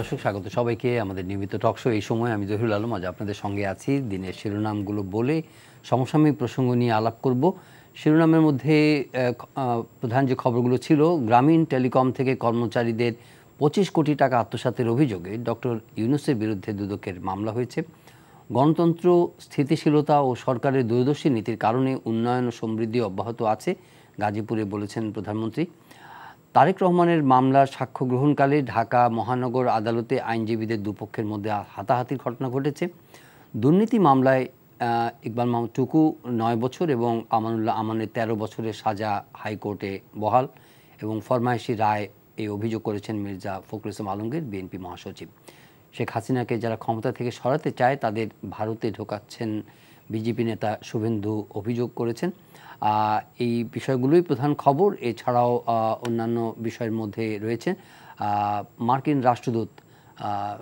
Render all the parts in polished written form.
দর্শক স্বাগত সবাইকে আমাদের নিয়মিত টকশো। এই সময় আমি জহিরুল আলম আজ আপনাদের সঙ্গে আছি। দিনের শিরোনামগুলো বলে সমসাময়িক প্রসঙ্গ নিয়ে আলাপ করব। শিরোনামের মধ্যে প্রধান যে খবরগুলো ছিল, গ্রামীণ টেলিকম থেকে কর্মচারীদের 25 কোটি টাকা আত্মসাতের অভিযোগে ডক্টর ইউনূসের বিরুদ্ধে দুদকের মামলা হয়েছে। গণতন্ত্র, স্থিতিশীলতা ও সরকারের দূরদর্শী নীতির কারণে উন্নয়ন ও সমৃদ্ধি অব্যাহত আছে, গাজীপুরে বলেছেন প্রধানমন্ত্রী। তারেক রহমানের মামলার সাক্ষ্য গ্রহণকালে ঢাকা মহানগর আদালতে আইনজীবীদের দুপক্ষের মধ্যে হাতাহাতির ঘটনা ঘটেছে। দুর্নীতি মামলায় ইকবাল মাহমুদ টুকু 9 বছর এবং আমানুল্লাহ আমানের 13 বছরের সাজা হাইকোর্টে বহাল এবং ফরমায়েশি রায় এই অভিযোগ করেছেন মির্জা ফখরুল ইসলাম আলমগীর, বিএনপি মহাসচিব। শেখ হাসিনাকে যারা ক্ষমতা থেকে সরাতে চায় তাদের ভারতে ঢোকাচ্ছেন বিজেপি নেতা শুভেন্দু অভিযোগ করেছেন। এই বিষয়গুলোই প্রধান খবর। এছাড়াও অন্যান্য বিষয়ের মধ্যে রয়েছে মার্কিন রাষ্ট্রদূত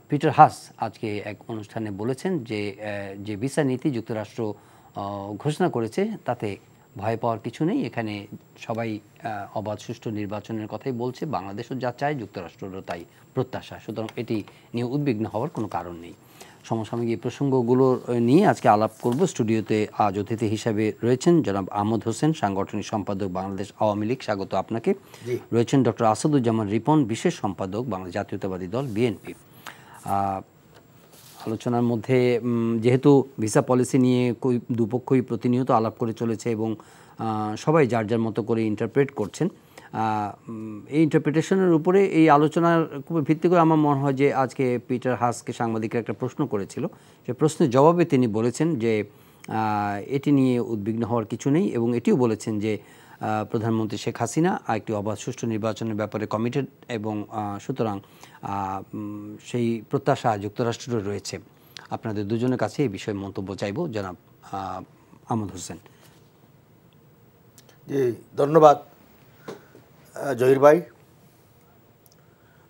পিটার হাস আজকে এক অনুষ্ঠানে বলেছেন যে ভিসা নীতি যুক্তরাষ্ট্র ঘোষণা করেছে তাতে ভয় পাওয়ার কিছু নেই। এখানে সবাই অবাধ সুষ্ঠু নির্বাচনের কথাই বলছে, বাংলাদেশও যা চায় যুক্তরাষ্ট্রেরও তাই প্রত্যাশা, সুতরাং এটি নিয়ে উদ্বিগ্ন হওয়ার কোনো কারণ নেই। সমসাময়িক এই প্রসঙ্গগুলো নিয়ে আজকে আলাপ করব। স্টুডিওতে আজ অতিথি হিসাবে রয়েছেন জনাব আহমদ হোসেন, সাংগঠনিক সম্পাদক বাংলাদেশ আওয়ামী লীগ, স্বাগত আপনাকে। রয়েছেন ডক্টর আসাদুজ্জামান রিপন, বিশেষ সম্পাদক বাংলাদেশ জাতীয়তাবাদী দল বিএনপি। আলোচনার মধ্যে যেহেতু ভিসা পলিসি নিয়ে দুপক্ষই প্রতিনিয়ত আলাপ করে চলেছে এবং সবাই যার যার মতো করে ইন্টারপ্রেট করছেন, এই ইন্টারপ্রিটেশনের উপরে এই আলোচনার ভিত্তি করে আমার মনে হয় যে আজকে পিটার হাসকে সাংবাদিকরা একটা প্রশ্ন করেছিল, সে প্রশ্নের জবাবে তিনি বলেছেন যে এটি নিয়ে উদ্বিগ্ন হওয়ার কিছু নেই এবং এটিও বলেছেন যে প্রধানমন্ত্রী শেখ হাসিনা একটি অবাধ সুষ্ঠু নির্বাচনের ব্যাপারে কমিটেড এবং সুতরাং সেই প্রত্যাশা যুক্তরাষ্ট্রের রয়েছে। আপনাদের দুজনের কাছে এই বিষয়ে মন্তব্য চাইব। জনাব আহমদ হোসেন। জি, ধন্যবাদ জহির ভাই,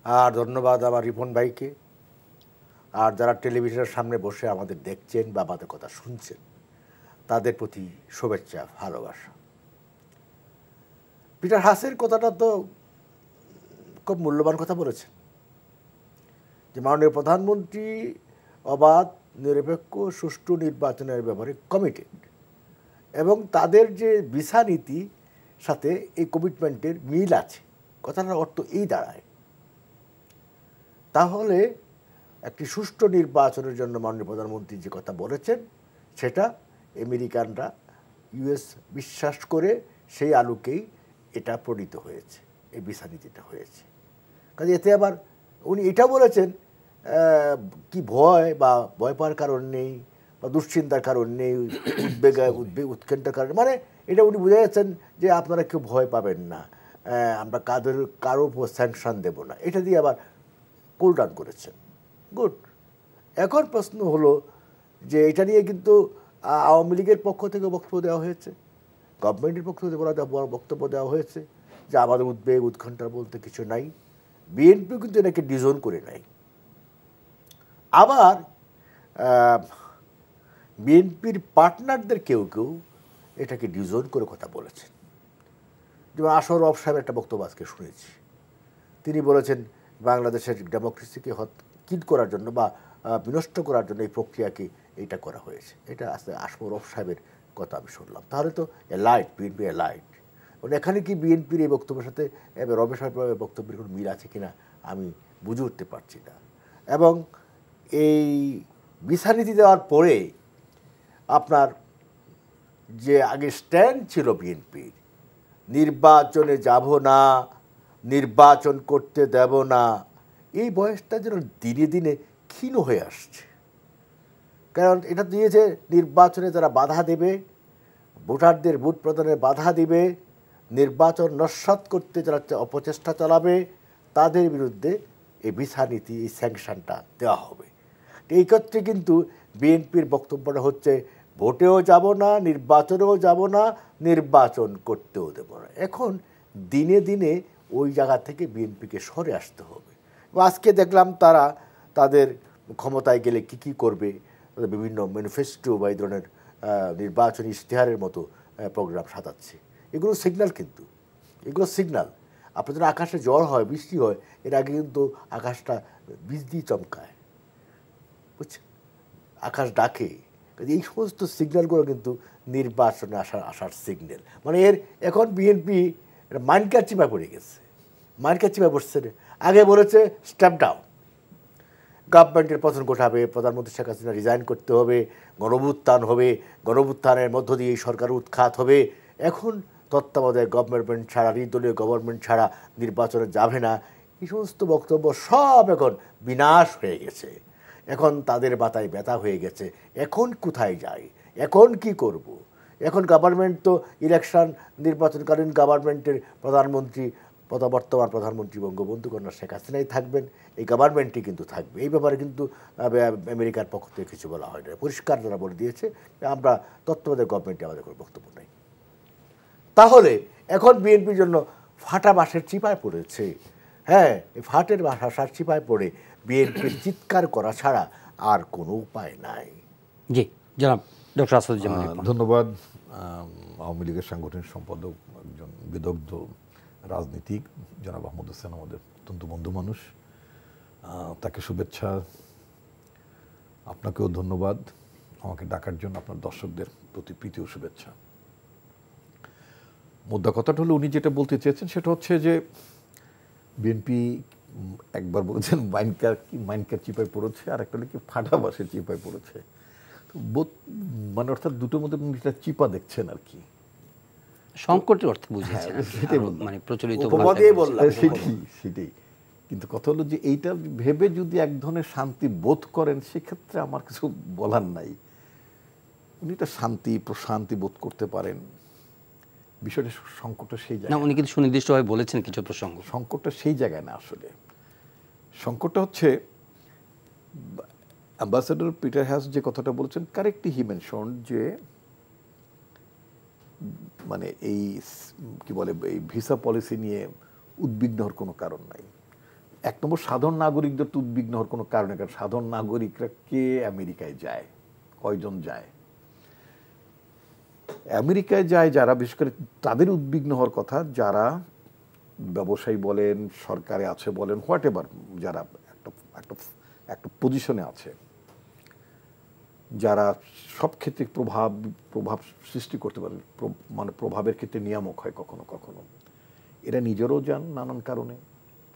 আর ধন্যবাদ আমার রিপন ভাইকে, আর যারা টেলিভিশনের সামনে বসে আমাদের দেখছেন বা আমাদের কথা শুনছেন তাদের প্রতি শুভেচ্ছা, ভালোবাসা। পিটার হাসের কথাটা তো খুব মূল্যবান কথা বলেছেন যে মাননীয় প্রধানমন্ত্রী অবাধ, নিরপেক্ষ, সুষ্ঠু নির্বাচনের ব্যাপারে কমিটেড এবং তাদের যে ভিসা নীতি সাথে এই কমিটমেন্টের মিল আছে। কথাটার অর্থ এই দাঁড়ায়, তাহলে একটি সুষ্ঠু নির্বাচনের জন্য মাননীয় প্রধানমন্ত্রী যে কথা বলেছেন সেটা আমেরিকানরা, ইউএস বিশ্বাস করে সেই আলোকেই এটা প্রণীত হয়েছে, এই ভিসা নীতিটা হয়েছে। কাজে এতে আবার উনি এটা বলেছেন কি ভয় পাওয়ার কারণ নেই বা দুশ্চিন্তার কারণ নেই, উৎকণ্ঠার কারণ, মানে এটা উনি বুঝে যাচ্ছেন যে আপনারা কেউ ভয় পাবেন না, আমরা কারো উপর স্যাংশন দেব না, এটা দিয়ে আবার কুল ডাউন করেছেন। গুড। এখন প্রশ্ন হলো যে এটা নিয়ে কিন্তু আওয়ামী লীগের পক্ষ থেকে বক্তব্য দেওয়া হয়েছে, গভর্নমেন্টের পক্ষ থেকে বক্তব্য দেওয়া হয়েছে যে আমাদের উদ্বেগ উৎকণ্ঠা বলতে কিছু নাই। বিএনপিও কিন্তু এটাকে ডিজোন করে নাই। আবার বিএনপির পার্টনারদের কেউ কেউ এটাকে ডিজোন করে কথা বলেছেন। যেমন আশরাফ সাহেব একটা বক্তব্য আজকে শুনেছি, তিনি বলেছেন বাংলাদেশের ডেমোক্রেসিকে কিল করার জন্য বা বিনষ্ট করার জন্য এই প্রক্রিয়াকে এইটা করা হয়েছে। এটা আসলে আশরাফ সাহেবের কথা আমি শুনলাম। তাহলে তো এলাইট, বিএনপি এলাইট। মানে এখানে কি বিএনপির এই বক্তব্যের সাথে রমেশ সাহেবের বক্তব্যের কোনো মিল আছে কিনা আমি বুঝে উঠতে পারছি না। এবং এই ভিসা নীতি দেওয়ার পরে আপনার যে আগে স্ট্যান্ড ছিল বিএনপির, নির্বাচনে যাব না, নির্বাচন করতে দেব না, এই বয়সটা যেন দিনে দিনে ক্ষীণ হয়ে আসছে। কারণ এটা দিয়েছে নির্বাচনে যারা বাধা দেবে, ভোটারদের ভোট প্রদানে বাধা দিবে, নির্বাচন নস্যাৎ করতে যারা অপচেষ্টা চালাবে তাদের বিরুদ্ধে এই ভিসা নীতি, এই স্যাংশনটা দেওয়া হবে। এই ক্ষেত্রে কিন্তু বিএনপির বক্তব্যটা হচ্ছে ভোটেও যাব না, নির্বাচনেও যাব না, নির্বাচন করতেও দেব না। এখন দিনে দিনে ওই জায়গা থেকে বিএনপিকে সরে আসতে হবে। আজকে দেখলাম তারা তাদের ক্ষমতায় গেলে কি কি করবে, তাদের বিভিন্ন ম্যানিফেস্টো বা এই ধরনের নির্বাচনী ইশতেহারের মতো প্রোগ্রাম সাজাচ্ছে। এগুলো সিগন্যাল, কিন্তু এগুলো সিগন্যাল। আপনার যখন আকাশে ঝড় হয়, বৃষ্টি হয়, এর আগে কিন্তু আকাশটা বিজলি চমকায়, বুঝছেন, আকাশ ডাকে। এই সমস্ত সিগন্যালগুলো কিন্তু নির্বাচনে আসার সিগন্যাল। মানে এখন বিএনপি মাইনকার চিপা পড়ে গেছে, মাইনকার চিপা পড়ছে। আগে বলেছে স্টেপ ডাউন, গভর্নমেন্টের পতন ঘটাবে, প্রধানমন্ত্রী শেখ হাসিনা রিজাইন করতে হবে, গণভ্যুত্থান হবে, গণভ্যুত্থানের মধ্য দিয়ে এই সরকার উৎখাত হবে। এখন তত্ত্বাবধায়ক গভর্নমেন্ট ছাড়া, নির্দলীয় গভর্নমেন্ট ছাড়া নির্বাচনে যাবে না, এই সমস্ত বক্তব্য সব এখন বিনাশ হয়ে গেছে। এখন তাদের মাথায় ব্যথা হয়ে গেছে, এখন কোথায় যাই, এখন কি করব। এখন গভর্নমেন্ট তো ইলেকশন, নির্বাচনকালীন গভর্নমেন্টের প্রধানমন্ত্রী, বর্তমান প্রধানমন্ত্রী বঙ্গবন্ধু কন্যা শেখ হাসিনাই থাকবেন, এই গভর্নমেন্টই কিন্তু থাকবে। এই ব্যাপারে কিন্তু আমেরিকার পক্ষ থেকে কিছু বলা হয় না, পরিষ্কার তারা বলে দিয়েছে আমরা তত্ত্বাবধায়ক গভর্নমেন্টে আমাদের কোনো বক্তব্য নেই। তাহলে এখন বিএনপির জন্য ফাটা বাঁশের চিপায় পড়েছে। হ্যাঁ, এই ফাটের বাঁশের চিপায় পড়ে বিএনপির চিৎকার করা ছাড়া আর কোনো উপায় নাই। জি জনাব ডক্টর আসাদুজ্জামান। ধন্যবাদ। আওয়ামী লীগের সাংগঠনিক সম্পাদক, একজন বিদগ্ধ রাজনীতিক জনাব আহমদ হোসেন আমাদের অত্যন্ত বন্ধু মানুষ, তাকে শুভেচ্ছা। আপনাকেও ধন্যবাদ আমাকে ডাকার জন্য, আপনার দর্শকদের প্রতি প্রীতি ও শুভেচ্ছা। মুদ্রা কথাটা হলো, উনি যেটা বলতে চেয়েছেন সেটা হচ্ছে যে বিএনপি একবার বলেছেন মাইনকার চিপায় পড়েছে, আর একটা হলো কি ফাটা বাঁশের চিপায় পড়েছে। তো মানে অর্থাৎ দুটোর মধ্যে চিপা দেখছেন আর কি, সংকটের অর্থে বুঝেছেন, মানে প্রচলিত সেটাই। কিন্তু কথা হলো যে এইটা ভেবে যদি এক ধরনের শান্তি বোধ করেন, সেক্ষেত্রে আমার কিছু বলার নাই। উনি একটা প্রশান্তি বোধ করতে পারেন। বিষয়টা সংকটটা সেই জায়গায়, উনি কিন্তু সুনির্দিষ্টভাবে বলেছেন কিছু প্রসঙ্গ। সংকটটা সেই জায়গায় না, আসলে সংকটটা হচ্ছে অ্যাম্বাসেডর পিটার হ্যাস যে কথাটা বলেছেন, কারেক্টলি হি মেনশন যে মানে এই কি বলে, এই ভিসা পলিসি নিয়ে উদ্বিগ্ন হওয়ার কোনো কারণ নাই। এক নম্বর, সাধারণ নাগরিকদের তো উদ্বিগ্ন হওয়ার কোনো কারণ নেই, কারণ সাধারণ নাগরিকরা কে আমেরিকায় যায়, কয়জন যায়? আমেরিকায় যায় যারা, বিশেষ করে তাদের উদ্বিগ্ন হওয়ার কথা যারা ব্যবসায়ী বলেন, সরকারে আছে বলেন, হোয়াট এভার, যারা একটা পজিশনে আছে, যারা সব ক্ষেত্রে প্রভাব সৃষ্টি করতে পারে, মানে প্রভাবের ক্ষেত্রে নিয়ামক হয় কখনো কখনো। এরা নিজেরও যান নানান কারণে,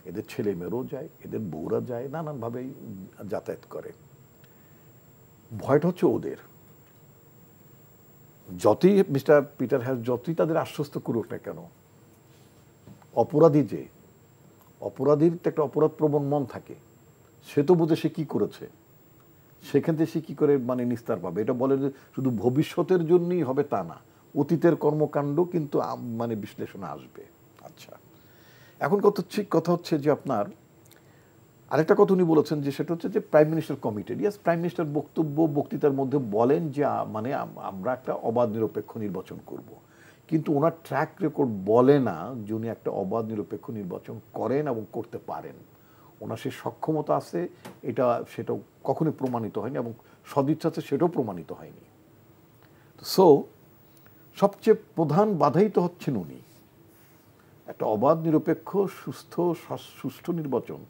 এদের ছেলে মেয়েরাও যায়, এদের বউরা যায়, নানানভাবেই যাতায়াত করে। ভয়টা হচ্ছে ওদের। যতই মিস্টার পিটার হ্যাস যতই তাদের আশ্বস্ত করুক না কেন, অপরাধীর তো একটা অপরাধ প্রবণ মন থাকে, সে তো বোঝে সে কি করেছে, সেখান থেকে সে কি করে মানে নিস্তার পাবে। এটা বলে যে শুধু ভবিষ্যতের জন্যই হবে তা না, অতীতের কর্মকাণ্ড কিন্তু মানে বিশ্লেষণে আসবে। আচ্ছা, এখন কথা হচ্ছে যে আপনার আরেকটা কথা উনি বলেছেন যে সেটা হচ্ছে যে প্রাইম মিনিস্টার কমিটেড। ইয়াস, প্রাইম মিনিস্টার বক্তৃতার মধ্যে বলেন যে মানে আমরা একটা অবাধ নিরপেক্ষ নির্বাচন করব, কিন্তু ওনার ট্র্যাক রেকর্ড বলে না যে উনি একটা অবাধ নিরপেক্ষ নির্বাচন করেন এবং করতে পারেন। ওনার সে সক্ষমতা আছে, সেটাও কখনোই প্রমাণিত হয়নি, এবং সদিচ্ছা আছে সেটাও প্রমাণিত হয়নি। সো সবচেয়ে প্রধান বাধাই তো হচ্ছেন উনি। একটা অবাধ নিরপেক্ষ সুষ্ঠু নির্বাচন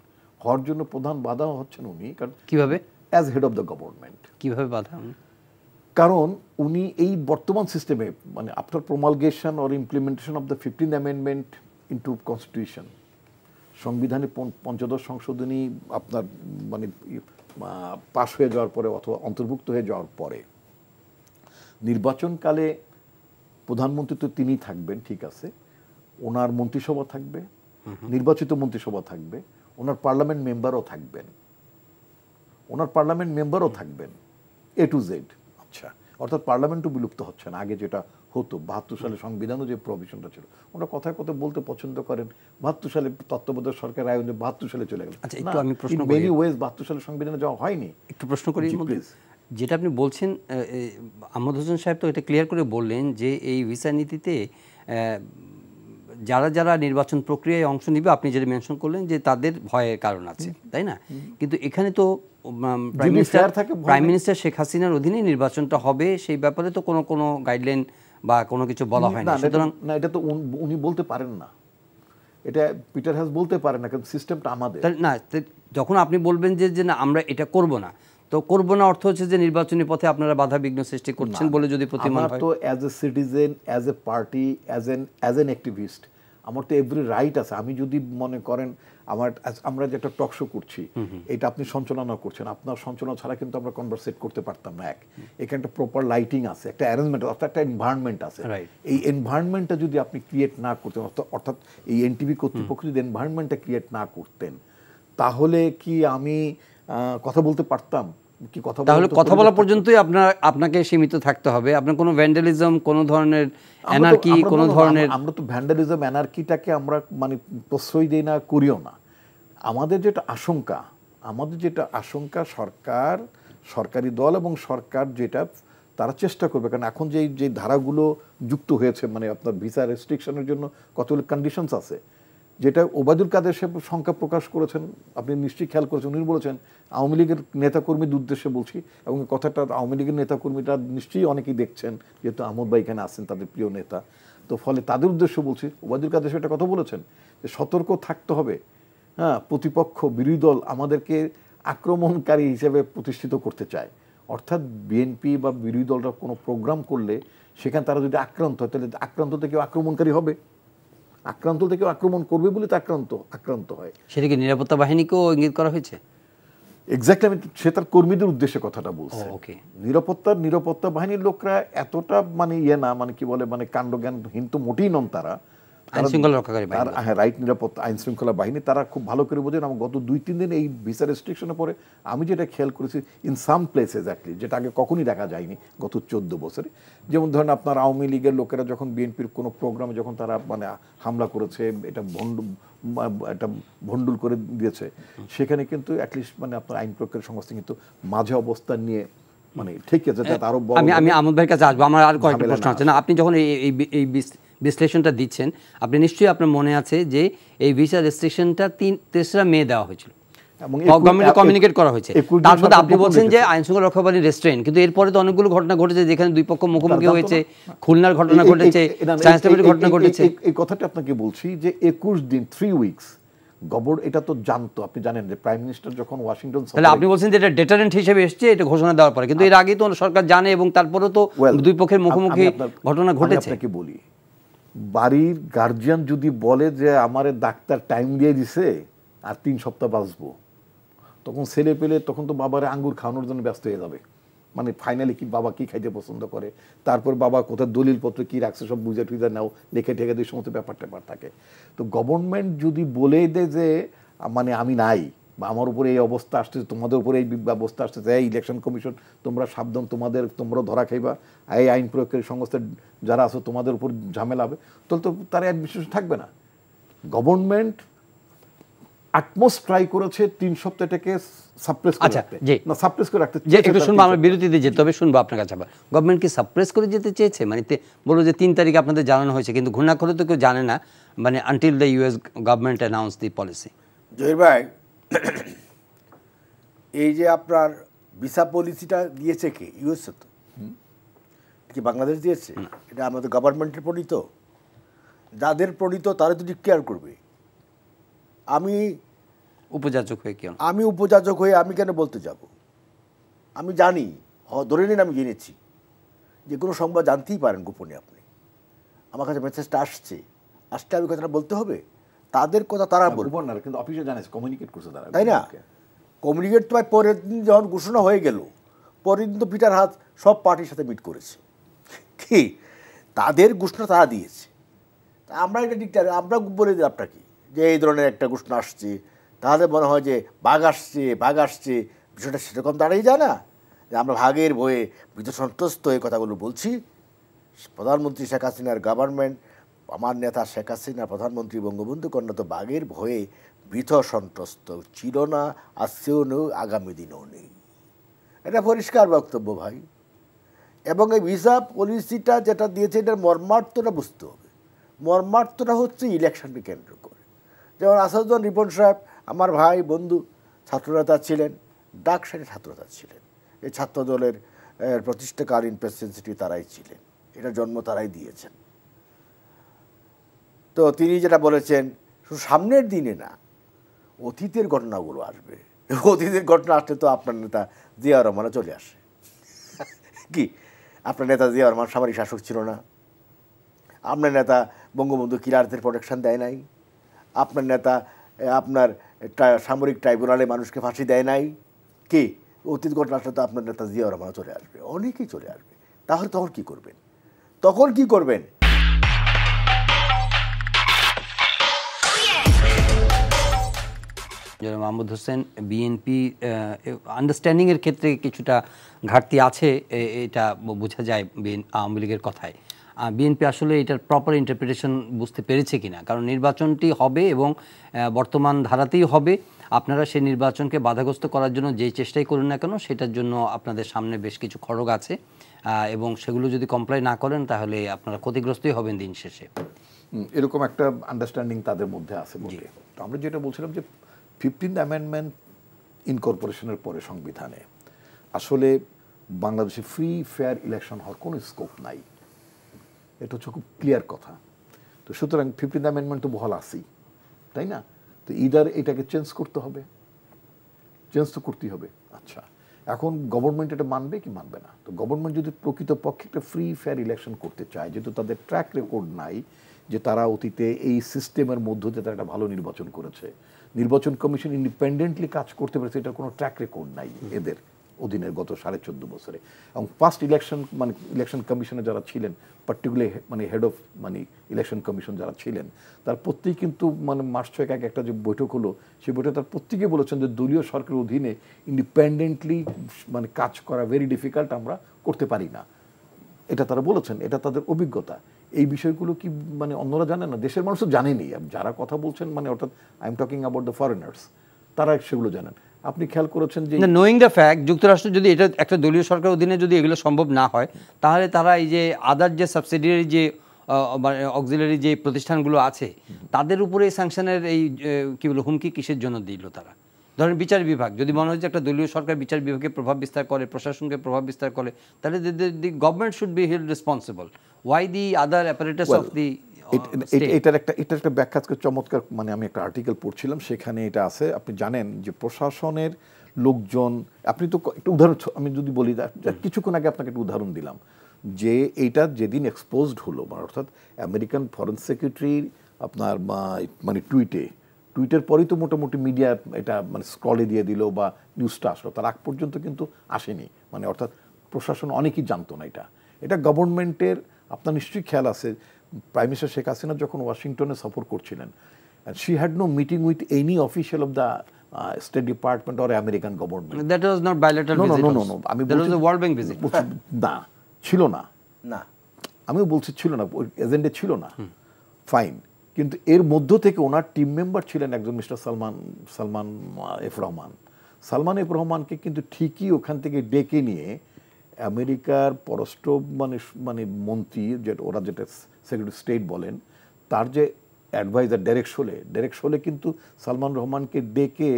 হওয়ার জন্য প্রধান বাধা হচ্ছেন উনি। কারণ কিভাবে? As head of the government. কিভাবে বাধা? কারণ উনি এই বর্তমান সিস্টেমে, মানে after promulgation or implementation of the 15th amendment into constitution, সংবিধানে পঞ্চদশ সংশোধনী আপনার মানে পাশ হয়ে যাওয়ার পরে অথবা অন্তর্ভুক্ত হয়ে যাওয়ার পরে, নির্বাচনকালে প্রধানমন্ত্রী তো তিনিই থাকবেন, ঠিক আছে, ওনার মন্ত্রিসভা থাকবে, নির্বাচিত মন্ত্রিসভা থাকবে, ওনার পার্লামেন্ট মেম্বারও থাকবেন এ টু জেড। আচ্ছা, অর্থাৎ পার্লামেন্টও বিলুপ্ত হচ্ছে না। আগে যেটা হতো 72 সালে সংবিধানও যে প্রভিশনটা ছিল, ওনারা কথায় কথা বলতে পছন্দ করেন 72 সালে তত্ত্বাবধায়ক সরকার আয়োজন 72 সালে চলে গেল। আচ্ছা, একটু আমি প্রশ্ন করি, মেনি ওয়েজ 72 সালে সংবিধানে যাওয়া হয়নি। একটু প্রশ্ন করি, যেটা আপনি বলছেন আহমদ হোসেন সাহেব তো এটা ক্লিয়ার করে বললেন যে এই ভিসা নীতিতে যারা যারা নির্বাচন প্রক্রিয়ায় অংশ নিবে, আপনি যেটা মেনশন করলেন যে তাদের ভয়ের কারণ আছে, তাই না? কিন্তু এখানে তো প্রাইম মিনিস্টার শেখ হাসিনার অধীনে নির্বাচনটা হবে, সেই ব্যাপারে তো কোনো গাইডলাইন বা কোনো কিছু বলা হয় না। সুতরাং না, এটা তো উনি বলতে পারেন না, এটা পিটার হ্যাস বলতে পারেন না, কারণ সিস্টেমটা আমাদের না। যখন আপনি বলবেন যে যে না আমরা এটা করব না, তো করব না অর্থ হচ্ছে যে নির্বাচনী পথে আপনারা বাধা বিঘ্ন সৃষ্টি করছেন বলে যদি প্রতিমান আমার হয়। তো as a citizen, as a party, as an activist আমার তো এভরি রাইট আছে। আমি যদি মনে করেন আমরা যে একটা টক শো করছি, এটা আপনি সঞ্চালনা করছেন, আপনার সঞ্চালনা ছাড়া কিন্তু আমরা কনভারসেট করতে পারতাম না। এখানে একটা প্রপার লাইটিং আছে, একটা অ্যারেঞ্জমেন্ট, অর্থাৎ একটা এনভায়রনমেন্ট আছে। এই এনভায়রনমেন্টটা যদি আপনি ক্রিয়েট না করতেন, অর্থাৎ এই এনটিভি কর্তৃপক্ষ যদি এনভায়রনমেন্টটা ক্রিয়েট না করতেন, তাহলে কি আমি কথা বলতে পারতাম? তাহলে কথা বলা পর্যন্তই আপনাকে সীমিত থাকতে হবে। আপনার কোনো ভ্যান্ডালিজম, কোনো ধরনের অ্যানার্কি, কোনো ধরনের, আমরা তো ভ্যান্ডালিজম অ্যানার্কিটাকে আমরা মানে প্রশ্রয় দেই না, করিও না। আমাদের যেটা আশঙ্কা সরকারি দল এবং সরকার যেটা তারা চেষ্টা করবে, কারণ এখন যে ধারাগুলো যুক্ত হয়েছে, মানে আপনার ভিসা রেস্ট্রিকশনের জন্য কতগুলো কন্ডিশনস আছে, যেটা ওবায়দুল কাদের সাহেব সংখ্যা প্রকাশ করেছেন, আপনি নিশ্চয়ই খেয়াল করেছেন। উনি বলেছেন, আওয়ামী লীগের নেতাকর্মীদের উদ্দেশ্যে বলছি, এবং কথাটা আওয়ামী লীগের নেতাকর্মীরা নিশ্চয়ই অনেকেই দেখছেন, যেহেতু আহমদ ভাই এখানে আছেন, তাদের প্রিয় নেতা, তো ফলে তাদের উদ্দেশ্যে বলছি, ওবায়দুল কাদের সাহেব একটা কথা বলেছেন যে সতর্ক থাকতে হবে। হ্যাঁ, প্রতিপক্ষ বিরোধী দল আমাদেরকে আক্রমণকারী হিসেবে প্রতিষ্ঠিত করতে চায়। অর্থাৎ বিএনপি বা বিরোধী দলরা কোনো প্রোগ্রাম করলে সেখানে তারা যদি আক্রান্ত হয়, তাহলে আক্রান্ত থেকে আক্রমণকারী হবে, আক্রান্ত থেকে আক্রমণ করবে বলে তো আক্রান্ত হয়। সেটা কি নিরাপত্তা বাহিনীকেও ইঙ্গিত করা হয়েছে? এক্স্যাক্টলি, আমি সে তার কর্মীদের উদ্দেশ্যে কথাটা বলছে। ওকে, নিরাপত্তা বাহিনীর লোকরা এতটা মানে না, মানে কি বলে, মানে কাণ্ডজ্ঞানহীন তো মোটেই নন তারা। আইন শৃঙ্খলা রক্ষাকারী বাহিনী, হ্যাঁ, রাইট, নিরাপত্তা আইন শৃঙ্খলা বাহিনী, তারা খুব ভালো করে বোঝেন। আমার গত 2-3 দিন এই ভিসা রেস্ট্রিকশনের পরে আমি যেটা খেয়াল করেছি, ইন সাম প্লেসেস অ্যাটলিস্ট, যেটা আগে কখনই দেখা যায়নি গত 14 বছরে, যেমন ধরেন আপনার আওয়ামী লীগের লোকেরা যখন বিএনপির কোনো প্রোগ্রামে যখন তারা মানে হামলা করেছে, এটা ভণ্ডুল করে দিয়েছে, সেখানে কিন্তু অ্যাটলিস্ট মানে আপনার আইন প্রয়োগের সংস্থা কিন্তু মাঝে অবস্থান নিয়ে মানে ঠিক আছে, যাতে আরো আমি আহমদ ভাইয়ের কাছে আসবো। আমার আর কয়েকটা প্রশ্ন আছে। না, আপনি যখন এই বিশ্লেষণটা দিচ্ছেন, আপনি নিশ্চয়ই আপনার মনে আছে যে এই ভিসা রেস্ট্রিকশনটা 3রা মে দেওয়া হয়েছিল, গভর্নমেন্টে কমিউনিকেট করা হয়েছে। তারপরে আপনি বলছেন যে আইন শৃঙ্খলা রক্ষা বাহিনী রেস্ট্রেন্ট, কিন্তু এরপরে তো অনেকগুলো ঘটনা ঘটেছে যেখানে দুই পক্ষ মুখোমুখি হয়েছে, খুলনার ঘটনা ঘটেছে, সায়েন্স ল্যাবরের ঘটনা ঘটেছে। এই কথাটা আপনাকে বলছি যে 21 দিন 3 উইকস এটা তো জানতো। আপনি জানেন যে প্রাইম মিনিস্টার যখন ওয়াশিংটন, তাহলে আপনি বলছেন যে এটা ডেটারেন্ট হিসেবে এসেছে, এটা ঘোষণা দেওয়ার পরে, কিন্তু এর আগে তো সরকার জানে এবং তারপরেও তো দুই পক্ষের মুখোমুখি ঘটনা ঘটেছে। আপনাকে বলি, বাড়ির গার্জিয়ান যদি বলে যে আমারে ডাক্তার টাইম দিয়ে দিছে আর 3 সপ্তাহ বাঁচবো, তখন ছেলে পেলে তখন তো বাবারে আঙ্গুর খাওয়ানোর জন্য ব্যস্ত হয়ে যাবে। মানে ফাইনালি কি বাবা কি খাইতে পছন্দ করে, তারপর বাবা কোথায় দলিলপত্র কি রাখছে সব বুঝে টুঝে নাও, লেখে ঠেকে দিয়ে সমস্ত ব্যাপার থাকে। তো গভর্নমেন্ট যদি বলে দেয় যে মানে আমি নাই, বা আমার উপরে এই অবস্থা আসতেছে, তোমাদের উপরে এই ব্যবস্থা আসতেছে, এই ইলেকশন কমিশন তোমরা সাবধান, তোমরা ধরা খাইবা, এই আইন প্রয়োগকারী সংস্থা যারা আছে তোমাদের উপর ঝামেলা হবে, তাহলে তো তার অ্যাডমিনিস্ট্রেশন থাকবে না। গভর্নমেন্ট আটমোস্ট ট্রাই করেছে 3 সপ্তাহটাকে সাপ্রেস করে রাখতে, না সাপ্রেস করে রাখতে। একটু শুনবো, আমরা বিরতিতে যেতে হবে, শুনবো আপনার কাছে। আবার গভর্নমেন্ট কি সাপ্রেস করে যেতে চেয়েছে? মানে বলো যে 3 তারিখে আপনাদের জানানো হয়েছে, কিন্তু ঘোষণা করে তো কেউ জানে না, মানে until the US government announce the policy. Zahir ভাই, এই যে আপনার ভিসা পলিসিটা দিয়েছে কে? ইউএসএ তো, কি বাংলাদেশ দিয়েছে? এটা আমাদের গভর্নমেন্টের প্রণীত। যাদের প্রণীত তারা তো ডিক্লেয়ার করবে। আমি উপযাচক হয়ে কেন আমি কেন বলতে যাব? আমি জানি, ধরে নিন আমি জেনেছি, যে কোনো সংবাদ জানতেই পারেন গোপনে। আপনি আমার কাছে মেসেজটা আসছে আমি কথাটা বলতে হবে? তাদের কথা তারা বলবে, কিন্তু অফিসে জানাচ্ছে, কমিউনিকেট করছে তারা, তাই না? কমিউনিকেট তো পরের দিন যখন ঘোষণা হয়ে গেল, পরের দিন তো পিটার হাত সব পার্টির সাথে মিট করেছে, কি তাদের ঘোষণা তারা দিয়েছে। আমরা এটা আমরা বলে দিই আপনাকে যে এই ধরনের একটা ঘোষণা আসছে, তাহলে মনে হয় যে বাঘ আসছে। বিষয়টা সেরকম দাঁড়িয়ে যায় না, যে আমরা ভাগের ভয়ে ভীত সন্ত্রস্ত এই কথাগুলো বলছি। প্রধানমন্ত্রী শেখ হাসিনার গভর্নমেন্ট, আমার নেতা শেখ হাসিনা, প্রধানমন্ত্রী বঙ্গবন্ধু কন্যা তো বাঘের ভয়ে ভীত সন্ত্রস্ত ছিল না, আজকেও নেই, আগামী দিনেও নেই। এটা পরিষ্কার বক্তব্য ভাই। এবং এই ভিসা পলিসিটা যেটা দিয়েছে, এটার মর্মার্থটা বুঝতে হবে। মর্মার্থটা হচ্ছে ইলেকশনকে কেন্দ্র করে। যেমন আসাদুজ্জামান রিপন সাহেব আমার ভাই বন্ধু, ছাত্রনেতা ছিলেন, ডাকসারি ছাত্রনেতা ছিলেন, এই ছাত্র দলের প্রতিষ্ঠাকালীন প্রেসিডেন্ট তারাই ছিলেন, এটা জন্ম তারাই দিয়েছেন। তো তিনি যেটা বলেছেন, শুধু সামনের দিনে না, অতীতের ঘটনাগুলো আসবে। অতীতের ঘটনা আসলে তো আপনার নেতা জিয়াউর রহমান চলে আসে। কি আপনার নেতা জিয়াউর রহমান সামরিক শাসক ছিল না? আপনার নেতা বঙ্গবন্ধু কিরারদের প্রোটেকশন দেয় নাই? আপনার নেতা আপনার সামরিক ট্রাইব্যুনালে মানুষকে ফাঁসি দেয় নাই? কি অতীত ঘটনা আসলে তো আপনার নেতা জিয়াউর রহমান চলে আসবে, অনেকেই চলে আসবে। তাহলে তখন কি করবেন? তখন কি করবেন? জনাব মাহমুদ হোসেন, বিএনপি আন্ডারস্ট্যান্ডিংয়ের ক্ষেত্রে কিছুটা ঘাটতি আছে, এটা বোঝা যায় আওয়ামী লীগের কথায়। বিএনপি আসলে এটার প্রপার ইন্টারপ্রিটেশন বুঝতে পেরেছে কিনা, কারণ নির্বাচনটি হবে এবং বর্তমান ধারাতেই হবে। আপনারা সেই নির্বাচনকে বাধাগ্রস্ত করার জন্য যেই চেষ্টাই করুন না কেন, সেটার জন্য আপনাদের সামনে বেশ কিছু খড়গ আছে, এবং সেগুলো যদি কমপ্লাই না করেন তাহলে আপনারা ক্ষতিগ্রস্তই হবেন দিন শেষে। এরকম একটা আন্ডারস্ট্যান্ডিং তাদের মধ্যে আছে বলে। তো আমরা যেটা বলছিলাম যে 15th অ্যামেন্ডমেন্ট ইনকর্পোরেশনের পরে সংবিধানে আসলে বাংলাদেশে ফ্রি ফেয়ার ইলেকশন হওয়ার কোনো স্কোপ নাই, এটা হচ্ছে খুব ক্লিয়ার কথা। তো সুতরাং 15th অ্যামেন্ডমেন্ট তো বহাল আছেই, তাই না? তো ইদার এটাকে চেঞ্জ করতে হবে, চেঞ্জ তো করতেই হবে। আচ্ছা, এখন গভর্নমেন্ট এটা মানবে কি মানবে না? তো গভর্নমেন্ট যদি প্রকৃতপক্ষে একটা ফ্রি ফেয়ার ইলেকশন করতে চায়, যেহেতু তাদের ট্র্যাক রেকর্ড নাই যে তারা অতীতে এই সিস্টেমের মধ্য দিয়ে তারা একটা ভালো নির্বাচন করেছে, নির্বাচন কমিশন ইন্ডিপেন্ডেন্টলি কাজ করতে পেরেছে, এটার কোনো ট্র্যাক রেকর্ড নাই এদের অধীনের গত 14.5 বছরে। এবং ফার্স্ট ইলেকশন ইলেকশন কমিশনে যারা ছিলেন, particularly head of election commission যারা ছিলেন, তার প্রত্যেকেই কিন্তু মাস 6 আগে একটা যে বৈঠক হলো, সেই বৈঠকে তার প্রত্যেকেই বলেছেন যে দলীয় সরকারের অধীনে ইন্ডিপেন্ডেন্টলি কাজ করা ভেরি ডিফিকাল্ট, আমরা করতে পারি না। এটা তারা বলেছেন, এটা তাদের অভিজ্ঞতা। এই বিষয়গুলো কি অন্যরা জানেন না? দেশের মানুষ তো জানেনি, যারা কথা বলছেন অর্থাৎ I am talking about the foreigners, তারা সেগুলো জানেন। আপনি খেয়াল করেছেন যে নোয়িং দ্য ফ্যাক্ট, যুক্তরাষ্ট্র যদি এটা একটা দলীয় সরকার অধীনে যদি এগুলো সম্ভব না হয়, তাহলে তারা এই যে আদার যে সাবসিডিয়ারি যে অক্সিলারি যে প্রতিষ্ঠানগুলো আছে তাদের উপরে স্যাংশনের এই কি বলবো হুমকি কিসের জন্য দিল তারা? ধরেন বিচার বিভাগ, যদি মনে হয় যে একটা দলীয় সরকার বিচার বিভাগে প্রভাব বিস্তার করে, প্রশাসনকে প্রভাব বিস্তার করে, তাহলে the government should be held responsible. Why the other apparatus of the এটার একটা ব্যাখ্যা আজকে চমৎকার, আমি একটা আর্টিকেল পড়ছিলাম, সেখানে এটা আছে। আপনি জানেন যে প্রশাসনের লোকজন, আপনি তো একটা উদাহরণ আমি যদি বলি, কিছুক্ষণ আগে আপনাকে একটা উদাহরণ দিলাম যে এইটা যেদিন এক্সপোজড হলো, অর্থাৎ আমেরিকান ফরেন সেক্রেটারি আপনার টুইটের পরেই তো মোটামুটি মিডিয়া এটা স্ক্রলে দিয়ে দিল বা নিউজটা আসলো, তার আগ পর্যন্ত কিন্তু আসেনি। অর্থাৎ প্রশাসন অনেকেই জানতো না এটা গভর্নমেন্টের। আপনার নিশ্চয়ই খেয়াল আছে, প্রাইম মিনিস্টার শেখ হাসিনা যখন ওয়াশিংটনে সফর করছিলেন, she had no meeting with any official of the state department or American government. That was not bilateral visit. No, আমি বলছি ওয়ার্ল্ড ব্যাংক ভিজিট না, ছিল না, আমিও বলছি ছিল না, এজেন্ডে ছিল না, ফাইন। কিন্তু এর মধ্য থেকে ওনার টিম মেম্বার ছিলেন একজন mister Salman F Rahman. Salman F রহমানকে কিন্তু ঠিকই ওখান থেকে ডেকে নিয়ে আমেরিকার পররাষ্ট্র মন্ত্রী, ওরা যেটা সেক্রেটারি স্টেট বলেন, তার যে অ্যাডভাইজার ডেরেক শোলে কিন্তু সালমান রহমানকে ডেকে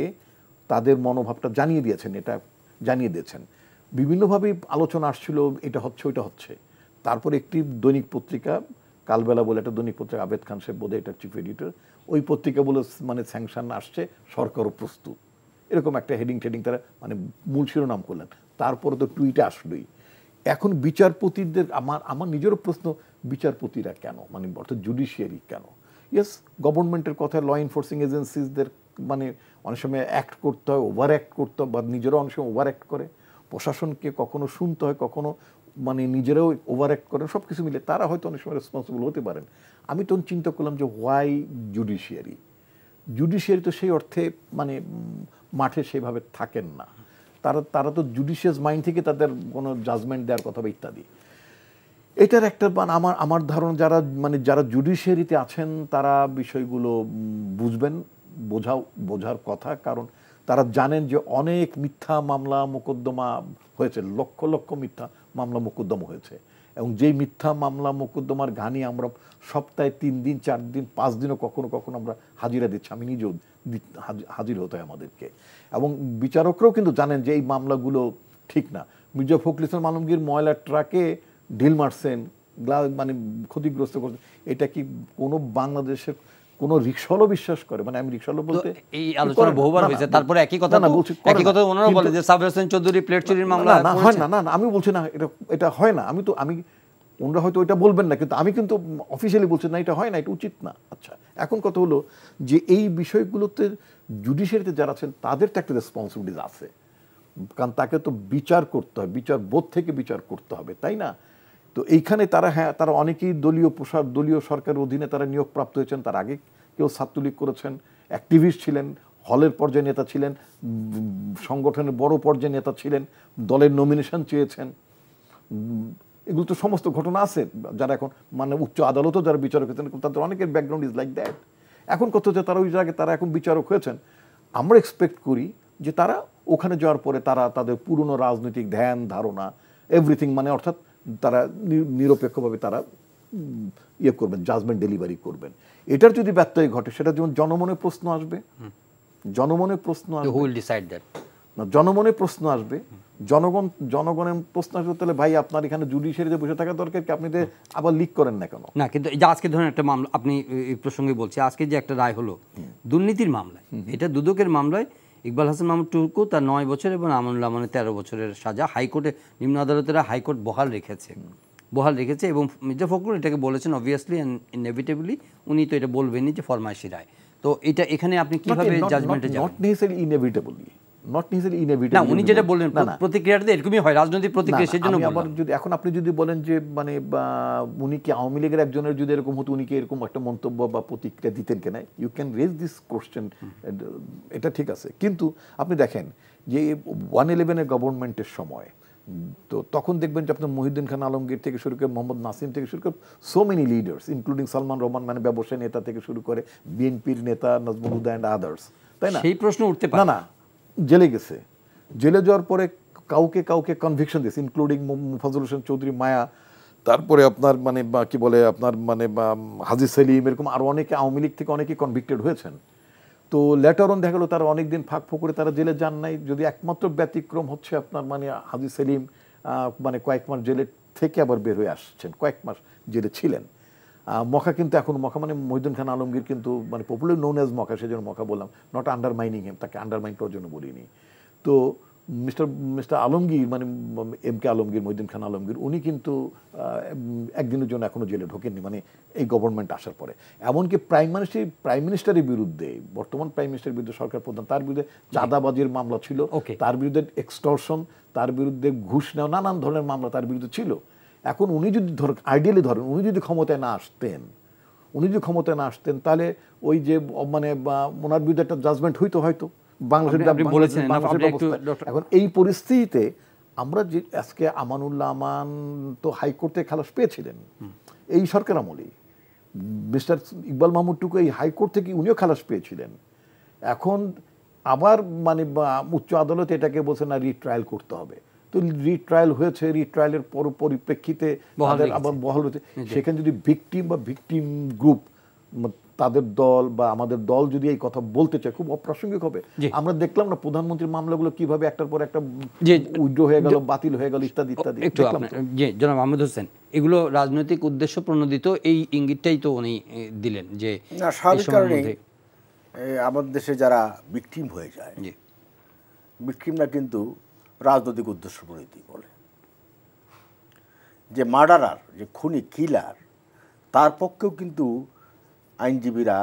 তাদের মনোভাবটা জানিয়ে দিয়েছেন। বিভিন্নভাবেই আলোচনা আসছিল, এটা হচ্ছে ওইটা হচ্ছে। তারপর একটি দৈনিক পত্রিকা, কালবেলা বলে একটা দৈনিক পত্রিকা, আবেদ খান সাহেব বোধহয় এটার চিফ এডিটর, ওই পত্রিকা বলে স্যাংশন আসছে, সরকারও প্রস্তুত, এরকম একটা হেডিং তারা মূল শিরোনাম করলেন। তারপরে তো টুইটে আসলোই। এখন বিচারপতিদের আমার নিজেরও প্রশ্ন, বিচারপতিরা কেন, অর্থাৎ জুডিশিয়ারি কেন? ইয়েস, গভর্নমেন্টের কথা, ল এনফোর্সিং এজেন্সিসদের অনেক সময় অ্যাক্ট করতে হয়, ওভার অ্যাক্ট করতে হয়, বা নিজেরাও অনেক সময় ওভার অ্যাক্ট করে। প্রশাসনকে কখনো শুনতে হয়, কখনো নিজেরাও ওভার অ্যাক্ট করেন, সব কিছু মিলে তারা হয়তো অনেক সময় রেসপন্সিবল হতে পারেন। আমি তখন চিন্তা করলাম যে হোয়াই জুডিশিয়ারি তো সেই অর্থে মাঠে সেভাবে থাকেন না, তারা তো জুডিশিয়াস মাইন্ড থেকে তাদের কোনো জাজমেন্ট দেওয়ার কথা বা ইত্যাদি। এটার একটা আমার ধারণা, যারা জুডিশিয়ারিতে আছেন তারা বিষয়গুলো বুঝবেন, বোঝার কথা, কারণ তারা জানেন যে অনেক মিথ্যা মামলা মোকদ্দমা হয়েছে, লক্ষ লক্ষ মিথ্যা মামলা মোকদ্দমা হয়েছে, এবং যেই মিথ্যা মামলা মোকদ্দমার ঘানি আমরা সপ্তাহে 3 দিন 4 দিন 5 দিনও কখনো কখনো আমরা হাজিরা দিচ্ছি, আমি নিজেও হাজির হতে হয় আমাদেরকে। এবং বিচারকরাও কিন্তু জানেন যে এই মামলাগুলো ঠিক না। মির্জা ফখরুল ইসলাম আলমগীর ময়লার ট্রাকে ঢিল মারছেন, ক্ষতিগ্রস্ত করছেন, এটা কি কোনো বাংলাদেশের কোনো রিকশাওয়ালা বিশ্বাস করে, মানে আমি রিকশাওয়ালা বলতে এই আলোচনা বহুবার হয়েছে, তারপরে একই কথা একই কথা ওনারা বলে যে সাবির হোসেন চৌধুরী প্লেট চুরির মামলা হয় না। না আমি বলছি না এটা হয় না, আমি ওনারা হয়তো এটা বলবেন না, কিন্তু আমি কিন্তু অফিসিয়ালি বলছি না এটা হয় না, এটা উচিত না। আচ্ছা, এখন কথা হলো যে এই বিষয়গুলোতে জুডিশিয়ারিতে যারা আছেন তাদের তো একটা রেসপন্সিবিলিটিস আছে, কারণ তাকে তো বিচার করতে হবে, বিচার বোধ থেকে বিচার করতে হবে, তাই না? তো এইখানে তারা তারা অনেকেই দলীয় সরকারের অধীনে তারা নিয়োগপ্রাপ্ত হয়েছেন, তার আগে কেউ ছাত্রলীগ করেছেন, অ্যাক্টিভিস্ট ছিলেন, হলের পর্যায়ে নেতা ছিলেন, সংগঠনের বড় পর্যায়ে নেতা ছিলেন, দলের নমিনেশন চেয়েছেন, এগুলো তো সমস্ত ঘটনা আছে। যারা এখন মানে উচ্চ আদালতও যারা বিচারক হয়েছেন তাদের অনেকের ব্যাকগ্রাউন্ড ইজ লাইক দ্যাট। এখন কত যে তারা ওই জায়গায় তারা এখন বিচারক হয়েছেন, আমরা এক্সপেক্ট করি যে তারা ওখানে যাওয়ার পরে তারা তাদের পুরনো রাজনৈতিক ধ্যান ধারণা এভরিথিং, মানে অর্থাৎ তারা নিরপেক্ষভাবে তারা ইয়ে করবেন, জাজমেন্ট ডেলিভারি করবেন। এটার যদি ব্যত্যয় ঘটে সেটা যেমন জনমনে প্রশ্ন আসবে, জনমনে প্রশ্ন আসবে, জনমনের প্রশ্ন আসবে, জনগণের প্রশ্ন আসবে, তাহলে ভাই আপনার এখানে জুডিশিয়ারিতে বসে থাকা দরকার কি, আপনি আবার লিক করেন না কেন? না, কিন্তু আজকে ধরেন একটা মামলা, আপনি এই প্রসঙ্গে বলছি, আজকে যে একটা রায় হলো দুর্নীতির মামলায়, এটা দুদকের মামলায় ইকবাল হাসান মাহমুদ টুকু তার 9 বছর এবং আমানুল্লাহ মানে 13 বছরের সাজা হাইকোর্টে, নিম্ন আদালতেরা হাইকোর্ট বহাল রেখেছে এবং মির্জা ফখরুল এটাকে বলেছেন অবভিয়াসলি অ্যান্ড ইনএভিটেবলি, উনি তো এটা বলবেনই যে ফরমাইশি রায়। তো এটা এখানে আপনি কিভাবে জাজমেন্টে যাবেন? নট নেসেসারি ইনএভিটেবলি, না, উনি যেটা বললেন প্রতিক্রিয়াটা এরকমই হয়, রাজনৈতিক প্রতিক্রিয়া, সেজন্য আবার যদি এখন আপনি যদি বলেন যে মানে উনি কি আওয়ামী লীগের একজনের যদি এরকম হতো উনি কি এরকম একটা মন্তব্য বা প্রতিক্রিয়া দিতেন কিনা, you can raise this question, এটা ঠিক আছে। কিন্তু আপনি দেখেন যে 111 গভর্নমেন্টের সময় তো তখন দেখবেন যে আপনার মহিউদ্দিন খান আলমগীর থেকে শুরু করে মোহাম্মদ নাসিম থেকে শুরু করে so many leaders including Salman Rahman, মানে ব্যবসায়ী নেতা থেকে শুরু করে বিএনপির নেতা নাজমুল হুদা অ্যান্ড আদার্স, তাই না? সেই প্রশ্ন উঠতে পারে না, জেলে গেছে, জেলে যাওয়ার পরে কাউকে কনভিকশন দিয়েছে, ইনক্লুডিং মুফাজ্জল হোসেন চৌধুরী মায়া, তারপরে আপনার মানে কি বলে আপনার মানে হাজী সেলিম, এরকম আরো অনেকে আওয়ামী লীগ থেকে অনেকে কনভিক্টেড হয়েছেন। তো লেটার অন দেখা গেলো তারা অনেকদিন ফাঁক করে তারা জেলে যান নাই, যদি একমাত্র ব্যতিক্রম হচ্ছে আপনার মানে হাজী সেলিম মানে কয়েক মাস জেলে থেকে আবার বের হয়ে আসছেন, কয়েক মাস জেলে ছিলেন। মখা কিন্তু এখন মখা মানে মহিউদ্দিন খান আলমগীর কিন্তু মানে পপুলার নোন অ্যাজ মখা, সেজন্য মখা বললাম, নট আন্ডারমাইনিং হিম, তাকে আন্ডারমাইন করার জন্য বলিনি। তো মিস্টার আলমগীর মানে এম কে আলমগীর, মহিউদ্দিন খান আলমগীর, উনি কিন্তু একদিনের জন্য এখনো জেলে ঢোকেননি, মানে এই গভর্নমেন্ট আসার পরে। এমনকি প্রাইম মিনিস্টারের বিরুদ্ধে, বর্তমান প্রাইম মিনিস্টারের বিরুদ্ধে সরকার প্রধান, তার বিরুদ্ধে চাঁদাবাজির মামলা ছিল, তার বিরুদ্ধে এক্সটর্শন, তার বিরুদ্ধে ঘুষ নেওয়া, নানান ধরনের মামলা তার বিরুদ্ধে ছিল। এখন উনি যদি আইডিয়ালি ধরেন উনি যদি ক্ষমতায় না আসতেন তাহলে ওই যে মানে ওনার বিরুদ্ধে একটা জাজমেন্ট হইতো হয়তো বাংলাদেশের। এখন এই পরিস্থিতিতে আমরা যে আজকে আমানুল্লাহ আমান তো হাইকোর্টে খালাস পেয়েছিলেন এই সরকার আমলেই, মিস্টার ইকবাল মাহমুদ টুকু এই হাইকোর্ট থেকে উনিও খালাস পেয়েছিলেন। এখন আবার মানে উচ্চ আদালত এটাকে বলছে না রিট্রায়াল করতে হবে, তো রিট্রায়াল হয়েছে, রিট্রায়ালের পরিপ্রেক্ষিতে আবার বহাল হয়েছে। সেখানে যদি ভিকটিম গ্রুপ তাদের দল বা আমাদের দল যদি এই কথা বলতে চায় খুব অপ্রাসঙ্গিক হবে। আমরা দেখলাম না প্রধানমন্ত্রীর মামলাগুলো কিভাবে একটার পর একটা উইথড্র হয়ে গেল, বাতিল হয়ে গেল, ইত্যাদি ইত্যাদি। জনাব আহমেদ হোসেন, এগুলো রাজনৈতিক উদ্দেশ্য প্রণোদিত, এই ইঙ্গিতটাই তো উনি দিলেন যে স্বাভাবিক কারণে আমাদের দেশে যারা ভিকটিম হয়ে যায়, ভিকটিমরা কিন্তু রাজনৈতিক উদ্দেশ্য প্রণীতি বলে, যে মার্ডারার, যে খুনি কিলার, তার পক্ষেও কিন্তু আইনজীবীরা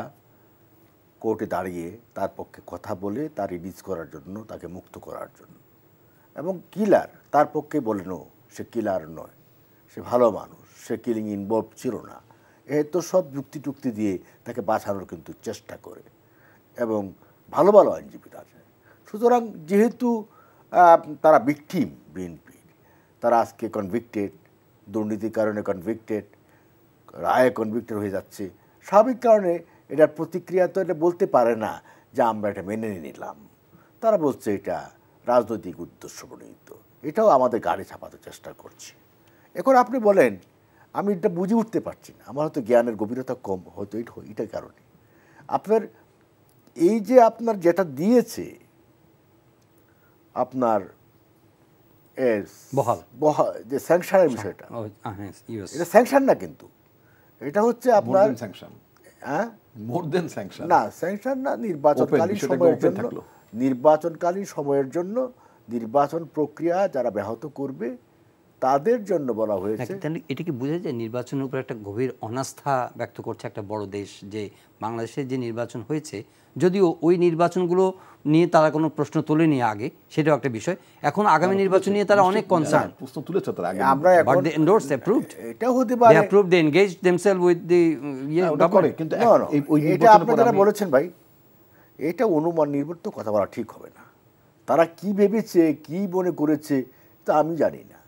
কোর্টে দাঁড়িয়ে তার পক্ষে কথা বলে তার রিলিজ করার জন্য, তাকে মুক্ত করার জন্য, এবং কিলার তার পক্ষে বলে নো, সে কিলার নয়, সে ভালো মানুষ, সে কিলিং ইনভলভ ছিল না, এ তো সব যুক্তি টুক্তি দিয়ে তাকে বাঁচানোর কিন্তু চেষ্টা করে, এবং ভালো ভালো আইনজীবীরা আছে। সুতরাং যেহেতু তারা ভিকটিম, বিএনপি তারা আজকে কনভিক্টেড, দুর্নীতির কারণে কনভিক্টেড, রায়ে কনভিক্টেড হয়ে যাচ্ছে, স্বাভাবিক কারণে এটার প্রতিক্রিয়া তো এটা বলতে পারে না যে আমরা এটা মেনে নিলাম, তারা বলছে এটা রাজনৈতিক উদ্দেশ্য প্রণীত, এটাও আমাদের গাড়ি ছাপাতে চেষ্টা করছে। এখন আপনি বলেন আমি এটা বুঝে উঠতে পারছি না, আমার হয়তো জ্ঞানের গভীরতা কম, হয়তো এইটার কারণে আপনার এই যে আপনার যেটা দিয়েছে আপনার যে স্যাংশনের বিষয়টা, এটা স্যাংশন না, কিন্তু এটা হচ্ছে আপনার স্যাংশন, হ্যাঁ মোর দেন স্যাংশন না, স্যাংশন না, নির্বাচনকালীন সময়ের জন্য, নির্বাচনকালীন সময়ের জন্য নির্বাচন প্রক্রিয়া যারা ব্যাহত করবে তাদের জন্য বলা হয়েছে। এটা কি বোঝা যায় নির্বাচনের উপর একটা গভীর অনাস্থা ব্যক্ত করছে একটা বড় দেশ, যে বাংলাদেশের যে নির্বাচন হয়েছে, যদিও ওই নির্বাচনগুলো নিয়ে তারা কোনো প্রশ্ন তোলেনি আগে, সেটাও একটা বিষয়, এখন আগামী নির্বাচন নিয়ে তারা অনেক কনসার্ন। প্রশ্ন তুলেছে তারা আগে, আমরা এখন But they endorsed, they approved. এটা হতে পারে, They approved, they engaged themselves with the government. কিন্তু এটা আপনি যারা বলেছেন ভাই, এটা অনুমান নির্ভর তো কথা বলা ঠিক হবে না। তারা কি ভেবেছে, কি মনে করেছে তা আমি জানি না।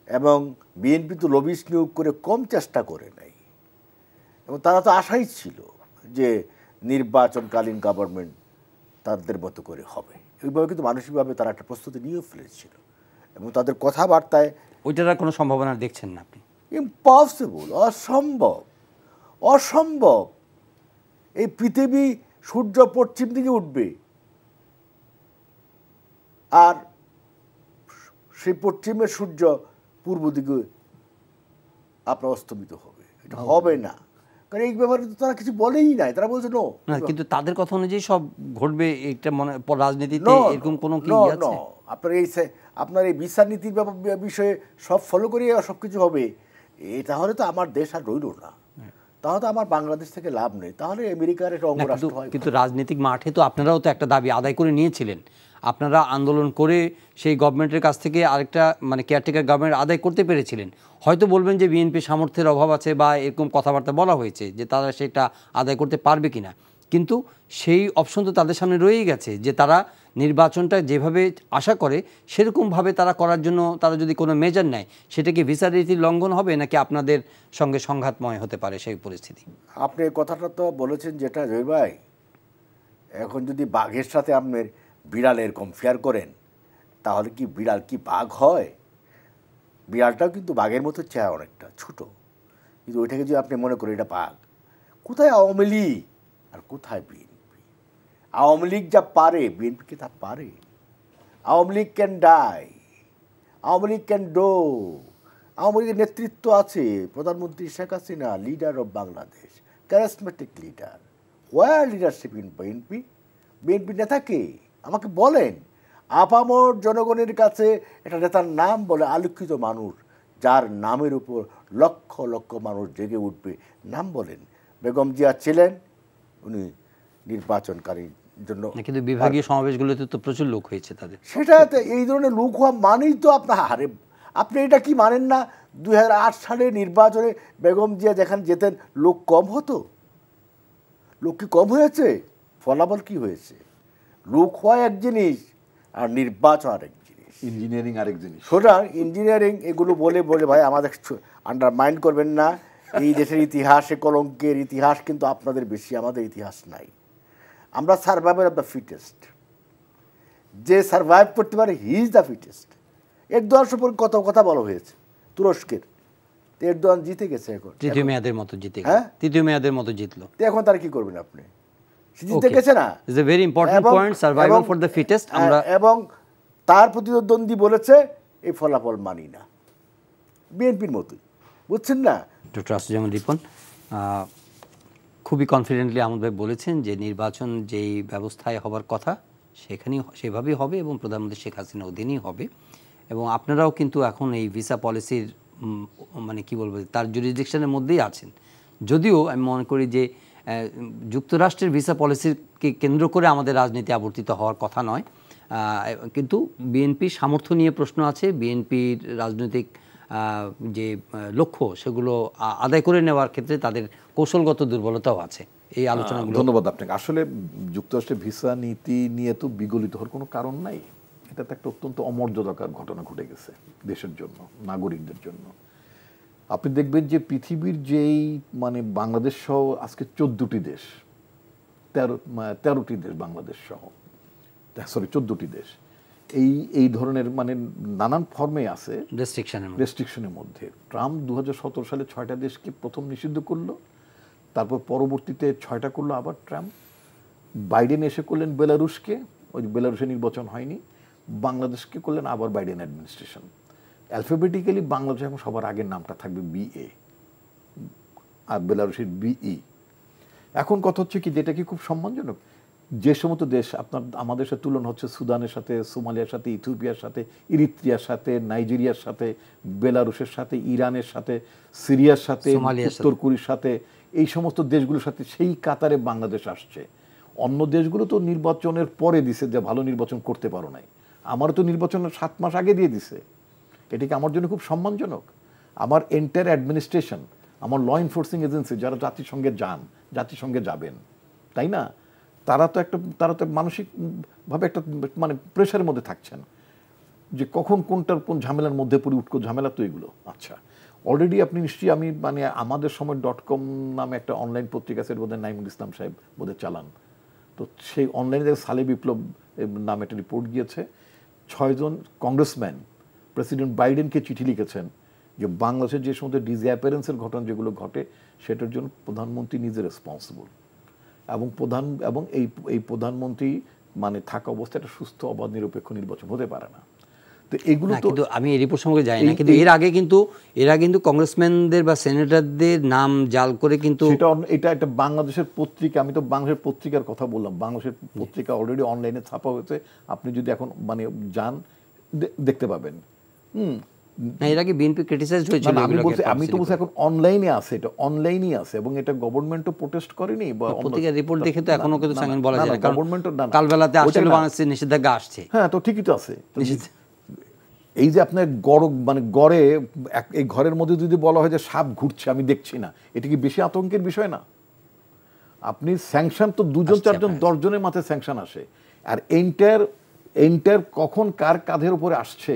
এবং বিএনপি তো লবিস্ট নিয়োগ করে কম চেষ্টা করে নাই, এবং তারা তো আশাই ছিল যে নির্বাচনকালীন গভর্নমেন্ট তাদের মতো করে হবে। এইভাবে কিন্তু মানসিকভাবে তারা একটা প্রস্তুতি নিয়েও ফেলেছিল, এবং তাদের কথাবার্তায় ওইটার কোনো সম্ভাবনা দেখছেন না আপনি? ইম্পসিবল, অসম্ভব, অসম্ভব। এই পৃথিবী সূর্য পশ্চিম দিকে উঠবে, আর সেই পশ্চিমের সূর্য পূর্ব দিকে আপনার অস্তমিত হবে। এটা হবে না, কারণ এই ব্যাপারে তো তারা কিছু বলেই নাই। তারা বলছে নো, না, কিন্তু তাদের কথা অনুযায়ী সব ঘটবে, এটা মনে রাজনীতিতে এরকম কোনো কি আছে? আপনার এই বিচার নীতির বিষয়ে সব ফলো করে সব কিছু হবে, তাহলে তো আমার দেশ আর রইল না, তাহলে তো আমার বাংলাদেশ থেকে লাভ নেই, তাহলে আমেরিকার একটা অঙ্গরাষ্ট্র হয়। কিন্তু রাজনৈতিক মাঠে তো আপনারাও তো একটা দাবি আদায় করে নিয়েছিলেন, আপনারা আন্দোলন করে সেই গভর্নমেন্টের কাছ থেকে আরেকটা মানে কেয়ারটেকার গভর্নমেন্ট আদায় করতে পেরেছিলেন। হয়তো বলবেন যে বিএনপি সামর্থ্যের অভাব আছে বা এরকম কথাবার্তা বলা হয়েছে যে তারা সেটা আদায় করতে পারবে কিনা, কিন্তু সেই অপশন তো তাদের সামনে রয়েই গেছে যে তারা নির্বাচনটা যেভাবে আশা করে সেরকমভাবে তারা করার জন্য তারা যদি কোনো মেজার নেয়, সেটা কি ভিসা রীতির লঙ্ঘন হবে নাকি আপনাদের সঙ্গে সংঘাতময় হতে পারে সেই পরিস্থিতি? আপনি কথাটা তো বলেছেন যেটা জয় ভাই, এখন যদি বাঘের সাথে আপনার বিড়ালের কম্পেয়ার করেন, তাহলে কি বিড়াল কি বাঘ হয়? বিড়ালটাও কিন্তু বাঘের মতো চেহারা, অনেকটা ছোট, কিন্তু ওইটাকে যদি আপনি মনে করেন এটা বাঘ, কোথায় আওয়ামী লীগ আর কোথায় বিএনপি? আওয়ামী লীগ যা পারে বিএনপি কি তা পারে? Awami League can die, Awami League can do. Awami লীগের নেতৃত্ব আছে, প্রধানমন্ত্রী Sheikh Hasina, leader of Bangladesh, charismatic leader. Where leadership in BNP? BNP নেতাকে আমাকে বলেন, আপামর জনগণের কাছে একটা নেতার নাম বলে, আলোকিত মানুষ যার নামের উপর লক্ষ লক্ষ মানুষ জেগে উঠবে, নাম বলেন। বেগম জিয়া ছিলেন, উনি নির্বাচনকারীর জন্য, কিন্তু বিভাগীয় সমাবেশগুলোতে তো প্রচুর লোক হয়েছে তাদের। সেটাতে এই ধরনের লোক হওয়া মানেই তো আপনার হারে, আপনি এটা কি মানেন না? 2008 সালে নির্বাচনে বেগম জিয়া যেখানে যেতেন লোক কম হতো? লোক কি কম হয়েছে? ফলাফল কি হয়েছে? লোক হওয়া এক জিনিস আর নির্বাচন আরেক জিনিস, ইঞ্জিনিয়ারিং আরেক জিনিস। সুতরাং ইঞ্জিনিয়ারিং এগুলো বলে বলে ভাই আমাদের আন্ডারমাইন্ড করবেন না। এই দেশের ইতিহাসে কলঙ্কের ইতিহাস কিন্তু আপনাদের বেশি, আমাদের ইতিহাস নাই। আমরা সার্ভাইভার অফ দ্য ফিটেস্ট, যে সার্ভাইভ করতে পারে he is the fittest. Erdogan সম্পর্কে কত কথা বলা হয়েছে তুরস্কের, এরদোয়ান জিতে গেছে, এখন তৃতীয় মেয়াদের মতো জিতে, হ্যাঁ তৃতীয় মেয়াদের মতো জিতলো, এখন তারা কি করবেন? আপনি জিতে গেছে না, is a very important point, survival for the fittest. আমরা এবং তার প্রতিদ্বন্দ্বী বলেছে এই ফলাফল মানি না, বিএনপির মতোই, বুঝছেন না? ডক্টর আসুজ্জামান রিপন খুবই কনফিডেন্টলি আহমদ ভাই বলেছেন যে নির্বাচন যেই ব্যবস্থায় হবার কথা সেখানেই সেভাবেই হবে এবং প্রধানমন্ত্রী শেখ হাসিনার অধীনেই হবে। এবং আপনারাও কিন্তু এখন এই ভিসা পলিসির মানে কি বলবো তার জুরিসডিকশনের মধ্যেই আছেন, যদিও আমি মনে করি যে যুক্তরাষ্ট্রের ভিসা পলিসিকে কেন্দ্র করে আমাদের রাজনীতি আবর্তিত হওয়ার কথা নয়, কিন্তু বিএনপির সামর্থ্য নিয়ে প্রশ্ন আছে, বিএনপির রাজনৈতিক যে লক্ষ্য সেগুলো আদায় করে নেওয়ার ক্ষেত্রে তাদের কৌশলগত দুর্বলতাও আছে। এই আলোচনাগুলো। ধন্যবাদ আপনাকে। আসলে যুক্তরাষ্ট্রের ভিসা নীতি নিয়ে তো বিগলিত হওয়ার কোনো কারণ নাই। এটা তো একটা অত্যন্ত অমর্যাদাকর ঘটনা ঘটে গেছে দেশের জন্য, নাগরিকদের জন্য। আপনি দেখবেন যে পৃথিবীর যেই মানে বাংলাদেশ সহ আজকে 14টি দেশ, 13টি দেশ বাংলাদেশ সহ, সরি 14টি দেশ এই ধরনের মানে নানান ফর্মে আছে রেস্ট্রিকশনের মধ্যে। ট্রাম্প 2017 সালে 6টা দেশকে প্রথম নিষিদ্ধ করলো, তারপর পরবর্তীতে 6টা করলো আবার ট্রাম্প। বাইডেন এসে করলেন বেলারুশকে, ওই বেলারুশে নির্বাচন হয়নি, বাংলাদেশকে করলেন আবার বাইডেন অ্যাডমিনিস্ট্রেশন। অ্যালফাবেটিক্যালি বাংলাদেশ এখন সবার আগের নামটা থাকবে BA আর বেলারুশের BE। এখন কথা হচ্ছে কি, যেটা কি খুব সম্মানজনক, যে সমস্ত দেশ আপনার আমাদের সাথে তুলনা হচ্ছে সুদানের সাথে, সোমালিয়ার সাথে, ইথিওপিয়ার সাথে, ইরিত্রিয়ার সাথে, নাইজেরিয়ার সাথে, বেলারুশের সাথে, ইরানের সাথে, সিরিয়ার সাথে, উত্তর কোরিয়ার সাথে, এই সমস্ত দেশগুলোর সাথে সেই কাতারে বাংলাদেশ আসছে। অন্য দেশগুলো তো নির্বাচনের পরে দিছে যে ভালো নির্বাচন করতে পারো নাই, আমারও তো নির্বাচনের 7 মাস আগে দিয়ে দিছে। এটিকে আমার জন্য খুব সম্মানজনক। আমার এন্টায়ার অ্যাডমিনিস্ট্রেশন, আমার ল এনফোর্সিং এজেন্সি যারা জাতিসংঘে যান, জাতিসংঘে যাবেন, তাই না, তারা তো মানসিকভাবে একটা মানে প্রেশারের মধ্যে থাকছেন যে কখন কোনটার কোন ঝামেলার মধ্যে পড়ে উঠকো, ঝামেলা তো এগুলো। আচ্ছা, অলরেডি আপনি নিশ্চয়ই, আমি মানে আমাদের সময় .com নামে একটা অনলাইন পত্রিকা আছে, বোধহয় নাইমুল ইসলাম সাহেব বোধহয় চালান, তো সেই অনলাইনে সালে বিপ্লব নামে একটা রিপোর্ট গিয়েছে, 6 জন কংগ্রেসম্যান প্রেসিডেন্ট বাইডেনকে চিঠি লিখেছেন যে বাংলাদেশের যে সমস্ত ডিসঅ্যাপিয়ারেন্সের ঘটনা যেগুলো ঘটে সেটার জন্য প্রধানমন্ত্রী নিজে রেসপন্সিবল, এবং এই প্রধানমন্ত্রী মানে থাকা অবস্থায় একটা সুস্থ অবাধ নিরপেক্ষ নির্বাচন হতে পারে না। তো এগুলো তো, কিন্তু আমি এই প্রসঙ্গে যাই না, কিন্তু এরা কিন্তু কংগ্রেসম্যানদের বা সেনেটরদের নাম জাল করে কিন্তু এটা একটা বাংলাদেশের পত্রিকা, আমি তো বাংলাদেশের পত্রিকার কথা বললাম, বাংলাদেশের পত্রিকা অলরেডি অনলাইনে ছাপা হয়েছে, আপনি যদি এখন মানে যান দেখতে পাবেন। এর আগে বিএনপি ক্রিটিসাইজড হয়েছিল, আমি তো বলছি এখন অনলাইনে আছে, এটা অনলাইনেই আছে, এবং এটা গভর্নমেন্টও প্রোটেস্ট করেনি বা পত্রিকার রিপোর্ট দেখে তো এখনো কিন্তু সাংঘাতিক বলা যায় না, গভর্নমেন্টও কালবেলাতে আসলে বাংলাদেশে নিষেধাজ্ঞা আসছে। হ্যাঁ, তো ঠিকই তো আছে। এই যে আপনার গড়ে এই ঘরের মধ্যে যদি বলা হয় যে সাপ ঘুরছে আমি দেখছি না, এটা কি বেশি আতঙ্কের বিষয় না? আপনি স্যাংশন তো 2 জন 4 জন 10 জনের মাথায় স্যাংশন আসে, আর এন্টার কখন কার কাঁধের উপরে আসছে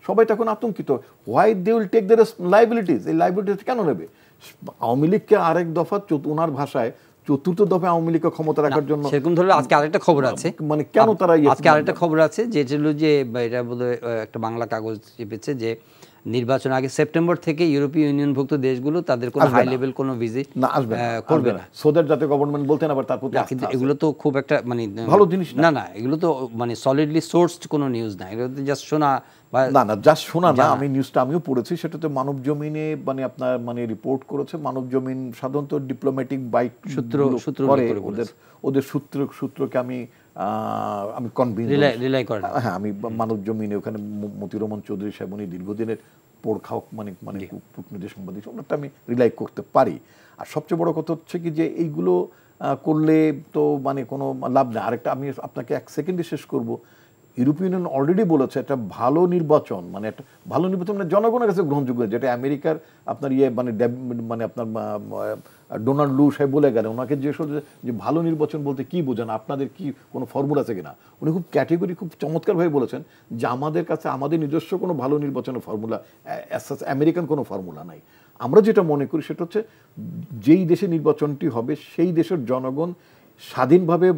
সবাই তখন আতঙ্কিত। Why they will take the liabilities, এই লাইবিলিটিস কেন নেবে? আওয়ামী লীগকে আরেক দফা, ওনার ভাষায় 4th দফায় আওয়ামী লীগকে ক্ষমতা রাখার জন্য, সেরকম ধরলে আজকে আরেকটা খবর আছে, মানে কেন তারা আজকে আরেকটা খবর আছে যেটা হলো যে এটা বোধহয় একটা বাংলা কাগজ চেপেছে যে নির্বাচন আগে সেপ্টেম্বর থেকে ইউরোপীয় ইউনিয়নভুক্ত দেশগুলো তাদের কোনো হাই লেভেল কোনো ভিজিট করবে না, সোদের যাতে গভর্নমেন্ট বলতেন আবার তার প্রতি কিন্তু এগুলো তো খুব একটা মানে ভালো জিনিস না, এগুলো তো মানে সলিডলি সোর্সড কোনো নিউজ না, এগুলো তো জাস্ট শোনা না জাস্ট শোনা না। আমি নিউজটা আমিও পড়েছি, সেটাতে মানব জমিনে মানে আপনার মানে রিপোর্ট করেছে। মানব জমিন সাধারণত ডিপ্লোম্যাটিক বাইক সূত্র ওদের সূত্রকে আমি কনভিন্স রিলাই করে। হ্যাঁ, আমি মানব জমিনে ওখানে মতিউর রহমান চৌধুরী সাহেব উনি দীর্ঘদিনের পোড়খাওক মানে কূটনীতি সাংবাদিক, ওনারটা আমি রিলাই করতে পারি। আর সবচেয়ে বড় কথা হচ্ছে কি যে এইগুলো করলে তো মানে কোনো লাভ নেই। আরেকটা আমি আপনাকে 1 সেকেন্ডে শেষ করব, ইউরোপিয়ান ইউনিয়ন অলরেডি বলেছে একটা ভালো নির্বাচন মানে জনগণের কাছে গ্রহণযোগ্য, যেটা আমেরিকার আপনার মানে আপনার ডোনাল্ড লু সাহেব বলে গেলেন, ওনাকে যে ভালো নির্বাচন বলতে কি বোঝান, আপনাদের কি কোনো ফর্মুলা আছে কিনা, উনি খুব ক্যাটেগরি খুব চমৎকারভাবে বলেছেন যে আমাদের কাছে আমাদের নিজস্ব কোনো ভালো নির্বাচনের ফর্মুলা, আমেরিকান কোনো ফর্মুলা নাই। আমরা যেটা মনে করি সেটা হচ্ছে যেই দেশে নির্বাচনটি হবে সেই দেশের জনগণ স্বাধীনভাবে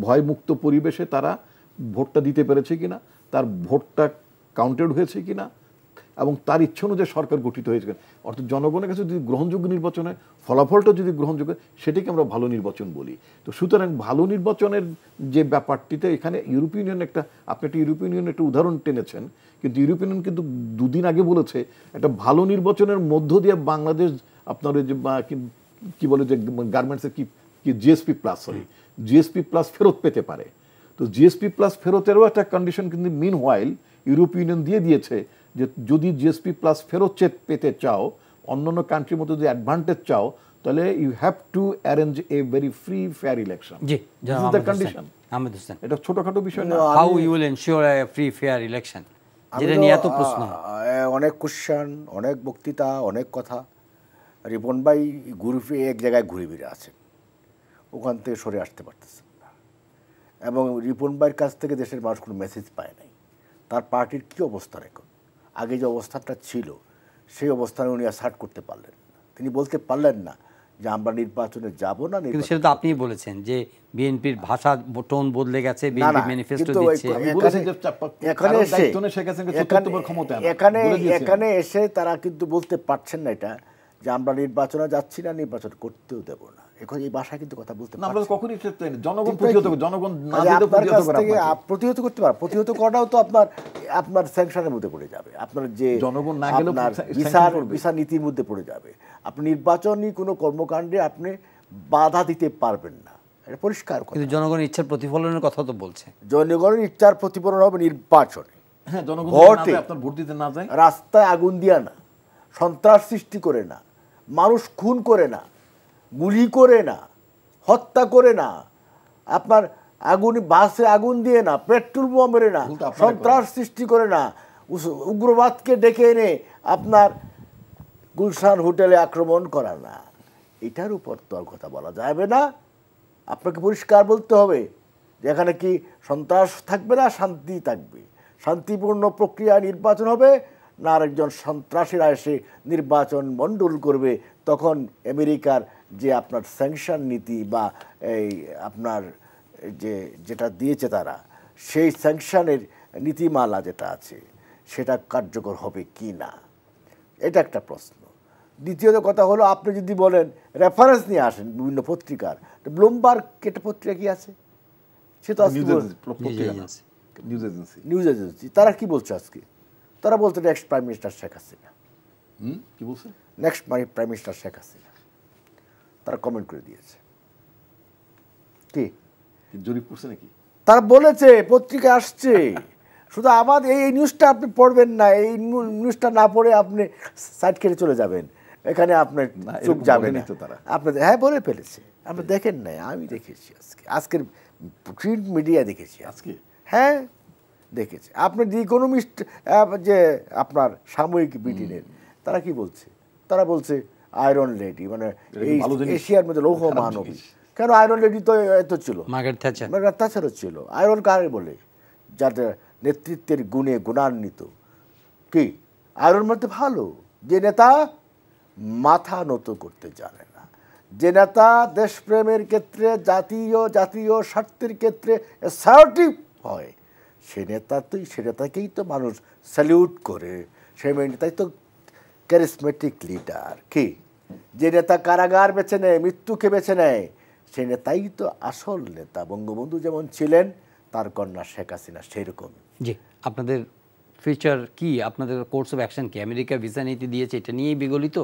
ভয়মুক্ত পরিবেশে তারা ভোটটা দিতে পেরেছে কিনা, তার ভোটটা কাউন্টেড হয়েছে কিনা, এবং তার ইচ্ছা অনুযায়ী সরকার গঠিত হয়েছে কিনা, অর্থাৎ জনগণের কাছে যদি গ্রহণযোগ্য নির্বাচন হয়, ফলাফলটা যদি গ্রহণযোগ্য, সেটাকে আমরা ভালো নির্বাচন বলি। তো সুতরাং ভালো নির্বাচনের যে ব্যাপারটিতে এখানে ইউরোপিয়ান ইউনিয়ন আপনি একটা ইউরোপিয়ান ইউনিয়ন একটা উদাহরণ টেনেছেন, কিন্তু ইউরোপিয়ান ইউনিয়ন কিন্তু 2 দিন আগে বলেছে একটা ভালো নির্বাচনের মধ্য দিয়ে বাংলাদেশ আপনার ওই যে কি বলে যে গার্মেন্টসের কি জিএসপি প্লাস ফেরত পেতে পারে। তো জিএসপি প্লাস ফেরতেরও একটা কন্ডিশন কিন্তু মিন হোয়াইল ইউরোপীয় ইউনিয়ন দিয়ে দিয়েছে যে যদি জিএসপি প্লাস ফেরত পেতে চাও, অন্যান্য কান্ট্রির মধ্যে যদি অ্যাডভান্টেজ চাও, তাহলে you have to arrange a very free fair election. জি, দিস ইজ দ্য কন্ডিশন। এটা ছোটখাটো বিষয় না। How you will ensure a free fair election, যেটা নিয়ে এত প্রশ্ন, অনেক কোশ্চেন, অনেক বক্তৃতা, অনেক কথা। রিপন ভাই এক জায়গায় ঘুরে ফিরে আছেন, ওখান থেকে সরে আসতে পারতেছেন না, এবং রিপন ভাইয়ের কাছ থেকে দেশের মানুষ কোনো মেসেজ পায় নাই তার পার্টির কী অবস্থান। এখন আগে যে অবস্থানটা ছিল সেই অবস্থানে উনি অ্যাসার্ট করতে পারলেন না, তিনি বলতে পারলেন না যে আমরা নির্বাচনে যাব না। কিন্তু সেটা তো আপনিই বলেছেন যে বিএনপির ভাষা টোন বদলে গেছে, বিএনপি ম্যানিফেস্টো দিচ্ছে। এখানে এসে তারা কিন্তু বলতে পারছেন না এটা যে আমরা নির্বাচনে যাচ্ছি না, নির্বাচন করতেও দেব না। এখন এই ভাষায় কিন্তু কথা বলতে প্রতিহত করতে পারে, প্রতিহত করাটাও তো আপনার স্যাংশনের মধ্যে পড়ে যাবে, আপনার যে জনগণ না গেলে ভিসা নীতির মধ্যে পড়ে যাবে। আপনি নির্বাচনী কোনো কর্মকাণ্ডে আপনি বাধা দিতে পারবেন না, এটা পরিষ্কার কথা। কিন্তু জনগণের ইচ্ছার প্রতিফলনের কথা তো বলছে। জনগণের ইচ্ছার প্রতিফলন হবে নির্বাচনে, হ্যাঁ, জনগণ ভোটে, আপনার ভোট দিতে না যায়, রাস্তায় আগুন দিয়া না, সন্ত্রাস সৃষ্টি করে না, মানুষ খুন করে না, গুলি করে না, হত্যা করে না, আপনার বাসে আগুন দিয়ে না, পেট্রোল বোমা মেরে না, ভুলটা আপনারা সন্ত্রাস সৃষ্টি করে না, উগ্রবাদকে ডেকে এনে আপনার গুলশান হোটেলে আক্রমণ করা না, এটার উপর তো আর কথা বলা যাবে না। আপনাকে পরিষ্কার বলতে হবে যে এখানে কি সন্ত্রাস থাকবে না, শান্তি থাকবে, শান্তিপূর্ণ প্রক্রিয়া নির্বাচন হবে না আরেকজন সন্ত্রাসীরা এসে নির্বাচন মণ্ডল করবে। তখন আমেরিকার যে আপনার স্যাংশন নীতি বা এই আপনার যেটা দিয়েছে তারা, সেই স্যাংশনের নীতিমালা যেটা আছে সেটা কার্যকর হবে কি না, এটা একটা প্রশ্ন। দ্বিতীয়ত কথা হলো, আপনি যদি বলেন রেফারেন্স নিয়ে আসেন বিভিন্ন পত্রিকার, ব্লুমবার্গ একটা পত্রিকা কি আছে, সে তো নিউজ এজেন্সি, তারা কি বলছে আজকে? তারা বলতে next prime minister Sheikh Hasina. কি বলছে? Next prime minister Sheikh Hasina, তারা কমেন্ট করে দিয়েছে। কি জরিপ করছে নাকি? তারা বলেছে, পত্রিকা আসছে। শুধু আমাদের এই নিউজটা আপনি পড়বেন না, এই নিউজটা না পড়ে আপনি সাইড কেটে চলে যাবেন, এখানে আপনার চোখ যাবে না। আপনাদের হ্যাঁ বলে ফেলেছে, আপনি দেখেন নাই, আমি দেখেছি আজকের প্রিন্ট মিডিয়া দেখেছি আজকে, হ্যাঁ দেখেছি। আপনি দি ইকোনমিস্ট যে আপনার সাময়িক ব্রিটেনের, তারা কি বলছে? তারা বলছে আয়রন লেডি, মানে এই এশিয়ার মধ্যে লৌহ মানবী। কেন আয়রন লেডি তো এত ছিল, মার্গারেট থ্যাচারও ছিল। আয়রন কারে বলে? যাদের নেতৃত্বের গুণে গুণান্বিত। কি আয়রন মধ্যে ভালো, যে নেতা মাথা নত করতে জানে না, যে নেতা দেশপ্রেমের ক্ষেত্রে জাতীয় স্বার্থের ক্ষেত্রে অ্যাসার্টিভ হয়, সে নেতাকেই তো মানুষ স্যালিউট করে, সে নেতাই তো ক্যারিসমেটিক লিডার। কি যে নেতা কারাগার বেছে নেয়, মৃত্যুকে বেছে নেয়, সে নেতাই তো আসল নেতা। বঙ্গবন্ধু যেমন ছিলেন, তার কন্যা শেখ হাসিনা সেরকম। জি, আপনাদের ফিউচার কি, আপনাদের কোর্স অফ অ্যাকশন কি? আমেরিকা ভিসা নীতি দিয়েছে, এটা নিয়েই বিগলিত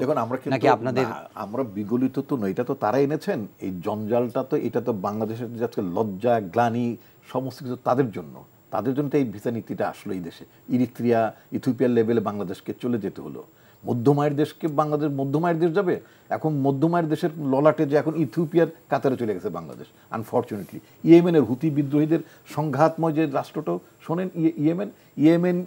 নাকি আপনাদের? আমরা বিগলিত তো নয়, এটা তো তারা এনেছেন এই জঞ্জালটা, তো এটা তো বাংলাদেশের আজকে লজ্জা গ্লানি সমস্ত কিছু তাদের জন্য তো এই ভিসা নীতিটা আসলে এই দেশে ইরিত্রিয়া ইথিওপিয়ার লেভেলে বাংলাদেশকে চলে যেতে হলো। মধ্যমায়ের দেশকে বাংলাদেশ মধ্যমায়ের দেশ যাবে, এখন মধ্যমায়ের দেশের ললাটে যে এখন ইথিওপিয়ার কাতারে চলে গেছে বাংলাদেশ আনফর্চুনেটলি। ইয়েমেনের হুতি বিদ্রোহীদের সংঘাতময় যে রাষ্ট্রটাও শোনেন, ইয়েমেন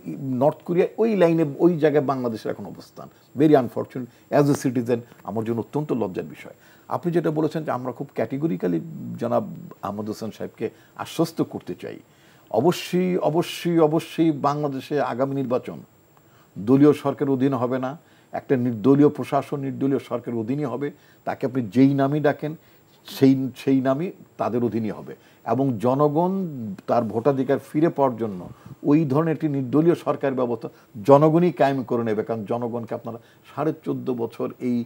নর্থ কোরিয়া, ওই লাইনে ওই জায়গায় বাংলাদেশের এখন অবস্থান very unfortunate. As a citizen আমার জন্য অত্যন্ত লজ্জার বিষয়। আপনি যেটা বলেছেন যে আমরা খুব ক্যাটেগরিক্যালি জনাব আহমদ হোসেন সাহেবকে আশ্বস্ত করতে চাই, অবশ্যই অবশ্যই অবশ্যই বাংলাদেশে আগামী নির্বাচন দলীয় সরকারের অধীনে হবে না, একটা নির্দলীয় প্রশাসন নির্দলীয় সরকারের অধীনে হবে। তাকে আপনি যেই নামই ডাকেন সেই নামই তাদের অধীনে হবে, এবং জনগণ তার ভোটাধিকার ফিরে পাওয়ার জন্য ওই ধরনের একটি নির্দলীয় সরকার ব্যবস্থা জনগণই কায়েম করে নেবে। কারণ জনগণকে আপনারা 14.5 বছর এই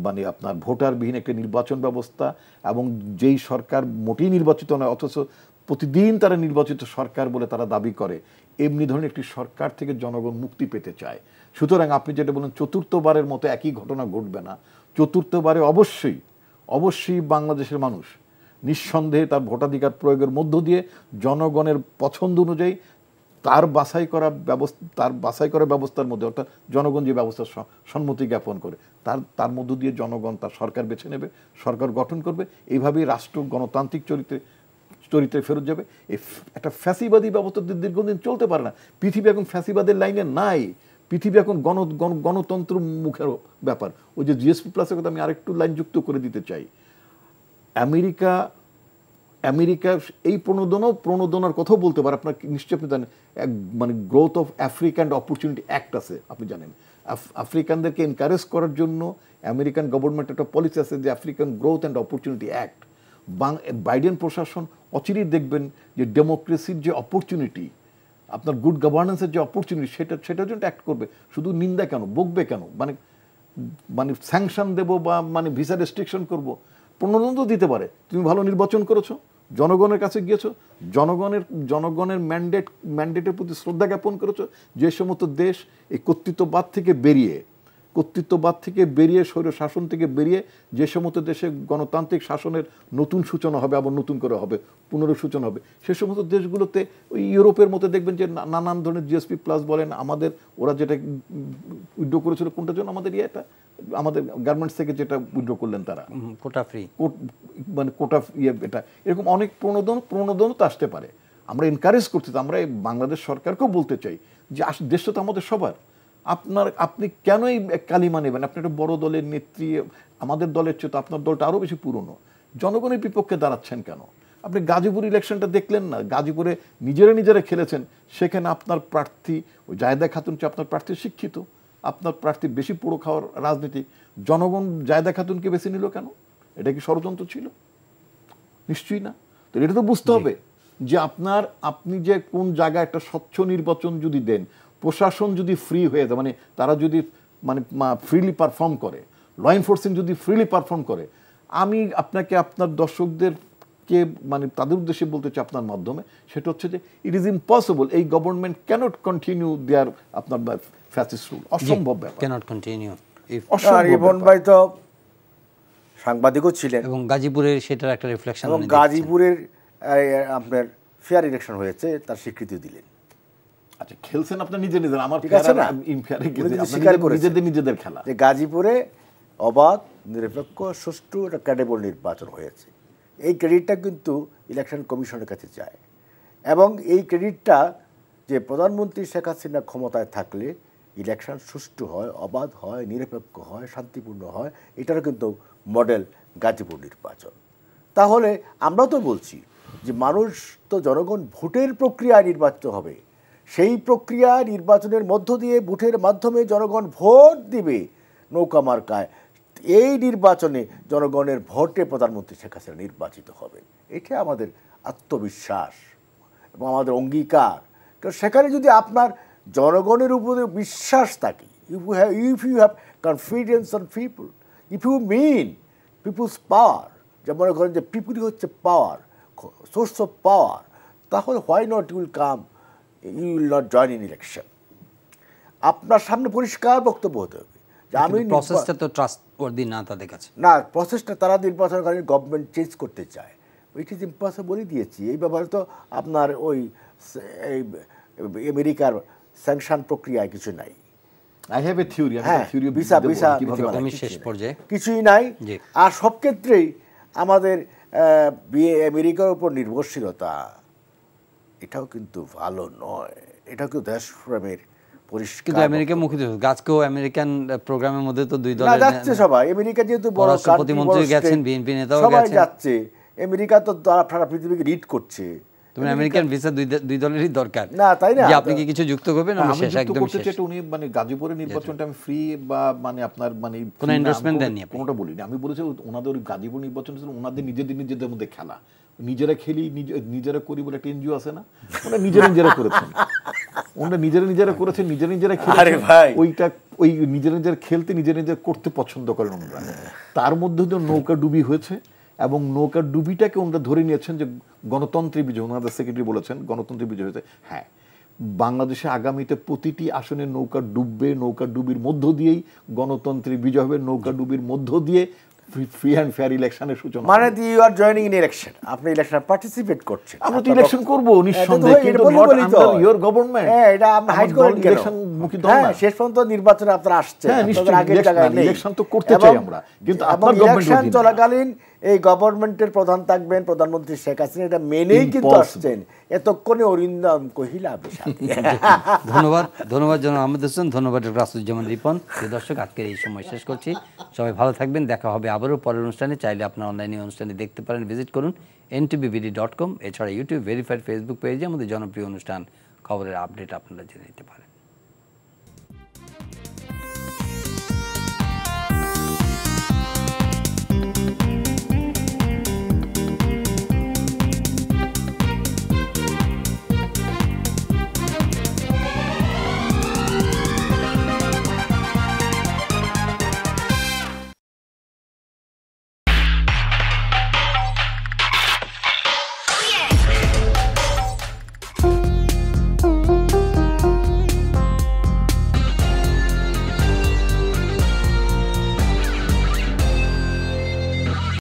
মানে আপনার ভোটারবিহীন একটা নির্বাচন ব্যবস্থা, এবং যেই সরকার মোটেই নির্বাচিত নয় অথচ প্রতিদিন তারা নির্বাচিত সরকার বলে তারা দাবি করে, এমনি ধরনের একটি সরকার থেকে জনগণ মুক্তি পেতে চায়। সুতরাং আপনি যেটা বলেন চতুর্থবারের মতো একই ঘটনা ঘটবে না, চতুর্থবারে অবশ্যই অবশ্যই বাংলাদেশের মানুষ নিঃসন্দেহে তার ভোটাধিকার প্রয়োগের মধ্য দিয়ে জনগণের পছন্দ অনুযায়ী তার বাছাই করা ব্যবস্থার মধ্যে, অর্থাৎ জনগণ যে ব্যবস্থার সম্মতি জ্ঞাপন করে তার মধ্য দিয়ে জনগণ তার সরকার বেছে নেবে, সরকার গঠন করবে। এইভাবেই রাষ্ট্র গণতান্ত্রিক চরিত্রে ফেরত যাবে। এই একটা ফ্যাসিবাদী ব্যবস্থা দীর্ঘদিন চলতে পারে না। পৃথিবী এখন ফ্যাসিবাদের লাইনে নাই, পৃথিবী এখন গণতন্ত্র মুখের ব্যাপার। ওই যে জিএসপি প্লাসের কথা আমি আরেকটু লাইন যুক্ত করে দিতে চাই। আমেরিকা এই প্রণোদনার কথাও বলতে পারে। আপনার নিশ্চয়ই আপনি জানেন, মানে growth of African opportunity act আছে, আপনি জানেন। আফ্রিকানদেরকে এনকারেজ করার জন্য আমেরিকান গভর্নমেন্ট একটা পলিসি আছে যে African growth and opportunity act. Biden প্রশাসন অচিরেই দেখবেন যে ডেমোক্রেসির যে অপরচুনিটি, আপনার গুড গভর্নেন্সের যে অপরচুনিটি, সেটার জন্য অ্যাক্ট করবে। শুধু নিন্দা কেন, বকবে কেন, মানে স্যাংশন দেবো বা মানে ভিসা রেস্ট্রিকশন করবো? প্রণোদন দিতে পারে, তুমি ভালো নির্বাচন করেছো, জনগণের কাছে গিয়েছো, জনগণের ম্যান্ডেটের প্রতি শ্রদ্ধা জ্ঞাপন করেছো। যে সমস্ত দেশ এই কর্তৃত্ববাদ থেকে বেরিয়ে কর্তৃত্ববাদ থেকে বেরিয়ে, স্বৈর শাসন থেকে বেরিয়ে যে সমস্ত দেশে গণতান্ত্রিক শাসনের নতুন সূচনা হবে, আবার নতুন করে হবে, পুনরসূচনা হবে, সে সমস্ত দেশগুলোতে ওই ইউরোপের মধ্যে দেখবেন যে নানান ধরনের জিএসপি প্লাস বলেন, আমাদের ওরা যেটা উইথড্র করেছিল কোনটার জন্য, আমাদের এটা আমাদের গার্মেন্টস থেকে যেটা উইথড্র করলেন তারা, কোটা ফ্রি, মানে কোটা এটা, এরকম অনেক প্রণোদন তো আসতে পারে। আমরা এনকারেজ করতে, আমরা এই বাংলাদেশ সরকারকেও বলতে চাই যে দেশটা তো আমাদের সবার, আপনি কেন এই কালিমা নেবেন? আপনি একটা বড় দলের নেত্রী, আমাদের দলের চেয়ে তো আপনার দলটা আরো বেশি পুরনো, জনগণের বিপক্ষে দাঁড়াচ্ছেন কেন? আপনি গাজীপুর ইলেকশনটা দেখলেন না, গাজীপুরে নিজেরা খেলেছেন, সেখানে আপনার প্রার্থী ওই জায়েদা খাতুন চেয়ে আপনার প্রার্থী শিক্ষিত, আপনার প্রার্থী বেশি পুরো খাওয়ার রাজনীতি, জনগণ জায়েদা খাতুনকে বেছে নিল কেন? এটা কি ষড়যন্ত্র ছিল? নিশ্চয়ই না। তো এটা তো বুঝতে হবে যে আপনি যে কোন জায়গায় একটা স্বচ্ছ নির্বাচন যদি দেন, প্রশাসন যদি ফ্রি হয়ে যায়, মানে তারা যদি মানে ফ্রিলি পারফর্ম করে, ল এনফোর্সিং যদি ফ্রিলি পারফর্ম করে, আমি আপনাকে আপনার দর্শকদেরকে মানে তাদের উদ্দেশ্যে বলতে চাই আপনার মাধ্যমে, সেটা হচ্ছে যে ইট ইজ ইম্পসিবল, এই গভর্নমেন্ট ক্যানট কন্টিনিউ দেয়ার আপনার ফ্যাসিস্ট রুল, অসম্ভব ব্যাপার, ক্যানট কন্টিনিউ। রিপন ভাই তো সাংবাদিকও ছিলেন এবং গাজীপুরের সেটার একটা রিফ্লেকশন, এবং গাজীপুরের আপনার ফেয়ার ইলেকশন হয়েছে তার স্বীকৃতি দিলেন। আচ্ছা, খেলছেন আপনি নিজে, আমার নিজেদের খেলা, যে গাজীপুরে অবাধ, নিরপেক্ষ, সুষ্ঠু একটা ক্রেডিবল নির্বাচন হয়েছে, এই ক্রেডিটটা কিন্তু ইলেকশন কমিশনের কাছে যায়। এবং এই ক্রেডিটটা যে প্রধানমন্ত্রী শেখ হাসিনা ক্ষমতায় থাকলে ইলেকশন সুষ্ঠু হয়, অবাধ হয়, নিরপেক্ষ হয়, শান্তিপূর্ণ হয়, এটারও কিন্তু মডেল গাজীপুর নির্বাচন। তাহলে আমরা তো বলছি যে মানুষ তো, জনগণ ভোটের প্রক্রিয়ায় নির্বাচিত হবে, সেই প্রক্রিয়া নির্বাচনের মধ্য দিয়ে ভোটের মাধ্যমে জনগণ ভোট দিবে নৌকা মার্কায়। এই নির্বাচনে জনগণের ভোটে প্রধানমন্ত্রী শেখ হাসিনা নির্বাচিত হবে, এটা আমাদের আত্মবিশ্বাস এবং আমাদের অঙ্গীকার। কারণ সেখানে যদি আপনার জনগণের উপরে বিশ্বাস থাকে, if you have confidence on people, if you mean people's power, যে মনে করেন যে পিপুলই হচ্ছে পাওয়ার, সোর্স অফ পাওয়ার, তাহলে why not you will come, you will not join in election. আপনার সামনে পরিষ্কার বক্তব্য হতে হবে যে আমি প্রসেসটা তো ট্রাস্টওয়ার্দি না তাদের কাছে, না, প্রসেসটা তারা নির্বাচনকালীন গভর্নমেন্ট চেঞ্জ করতে চায়, ইট ইজ ইম্পসিবলই দিয়েছি। এই ব্যাপারে তো আপনার ওই আমেরিকার স্যাংশন প্রক্রিয়ায় কিছু নাই। আই হ্যাভ এ থিওরি, শেষ পর্যায়ে কিছুই নাই। আর সব ক্ষেত্রেই আমাদের আমেরিকার উপর নির্ভরশীলতা, এটাও কিন্তু ভালো নয়, এটাও কিন্তু দেশপ্রেমের পরিষ্কার। আমেরিকা মুখী গাছকেও আমেরিকান প্রোগ্রামের মধ্যে তো দুই দল যাচ্ছে, সবাই আমেরিকা যেহেতু বড় প্রতিমন্ত্রী গেছেন, বিএনপি নেতাও সবাই যাচ্ছে, আমেরিকা তো সারা পৃথিবীকে লিড করছে। তুমি আমেরিকান ভিসা দুই দলেরই দরকার না, তাই না? আপনি কি কিছু যুক্ত করবেন? আমি শেষ একদম শেষ, উনি মানে গাজীপুরের নির্বাচনটা আমি ফ্রি বা মানে আপনার মানে কোনো এন্ডোর্সমেন্ট দেননি, কোনোটা বলিনি। আমি বলেছি ওনাদের গাজীপুর নির্বাচন ওনাদের নিজেদের মধ্যে খেলা, নিজেরা খেলি, নিজেরা করি বলে একটা এনজিও আছে না, ওরা নিজেরা করেছেন, ওনারা নিজেরা করেছেন, নিজেরা খেলেছেন, ওইটা ওই নিজেরা খেলতে নিজেরা করতে পছন্দ করেন ওনারা। তার মধ্যে তো নৌকা ডুবি হয়েছে এবং নৌকার ডুবিটাকে ওনারা ধরে নিয়েছেন যে গণতন্ত্রের বিজয়, ওনাদের সেক্রেটারি বলেছেন গণতন্ত্রের বিজয় হয়েছে। হ্যাঁ, বাংলাদেশে আগামীতে প্রতিটি আসনে নৌকা ডুববে, নৌকা ডুবির মধ্য দিয়েই গণতন্ত্রের বিজয় হবে, নৌকা ডুবির মধ্য দিয়ে ফ্রি অ্যান্ড ফেয়ার ইলেকশনের সূচনা। মানে you are joining in election, আপনি ইলেকশন পার্টিসিপেট করছেন। আমরা তো ইলেকশন করব নিঃসন্দেহে, কিন্তু নট আন্ডার ইওর গভর্নমেন্ট। হ্যাঁ, এটা আমরা হাইড করেন কেন? ইলেকশন মুখী দল না, শেষ পর্যন্ত নির্বাচনে আপনারা আসছেন, আপনাদের আগের জায়গায় নেই। ইলেকশন তো করতে চাই আমরা, কিন্তু আপনার ইলেকশন চলাকালীন এই গভর্নমেন্টের প্রধান থাকবেন প্রধানমন্ত্রী শেখ হাসিনা, এটা মেনেই কিন্তু আসছেন। এতক্ষণে অরিন্দম কহিলা বিশাল। ধন্যবাদ জনাব আহমেদ হোসেন, ধন্যবাদ ডক্টর আসদুজ্জামান রিপন। দর্শক, আজকের এই সময় শেষ করছি, সবাই ভালো থাকবেন, দেখা হবে আবারও পরের অনুষ্ঠানে। চাইলে আপনার অনলাইনে অনুষ্ঠানে দেখতে পারেন, ভিজিট করুন ntvbd.com। এছাড়া ইউটিউব ভেরিফাইড ফেসবুক পেজে আমাদের জনপ্রিয় অনুষ্ঠান খবরের আপডেট আপনারা জেনে নিতে পারেন।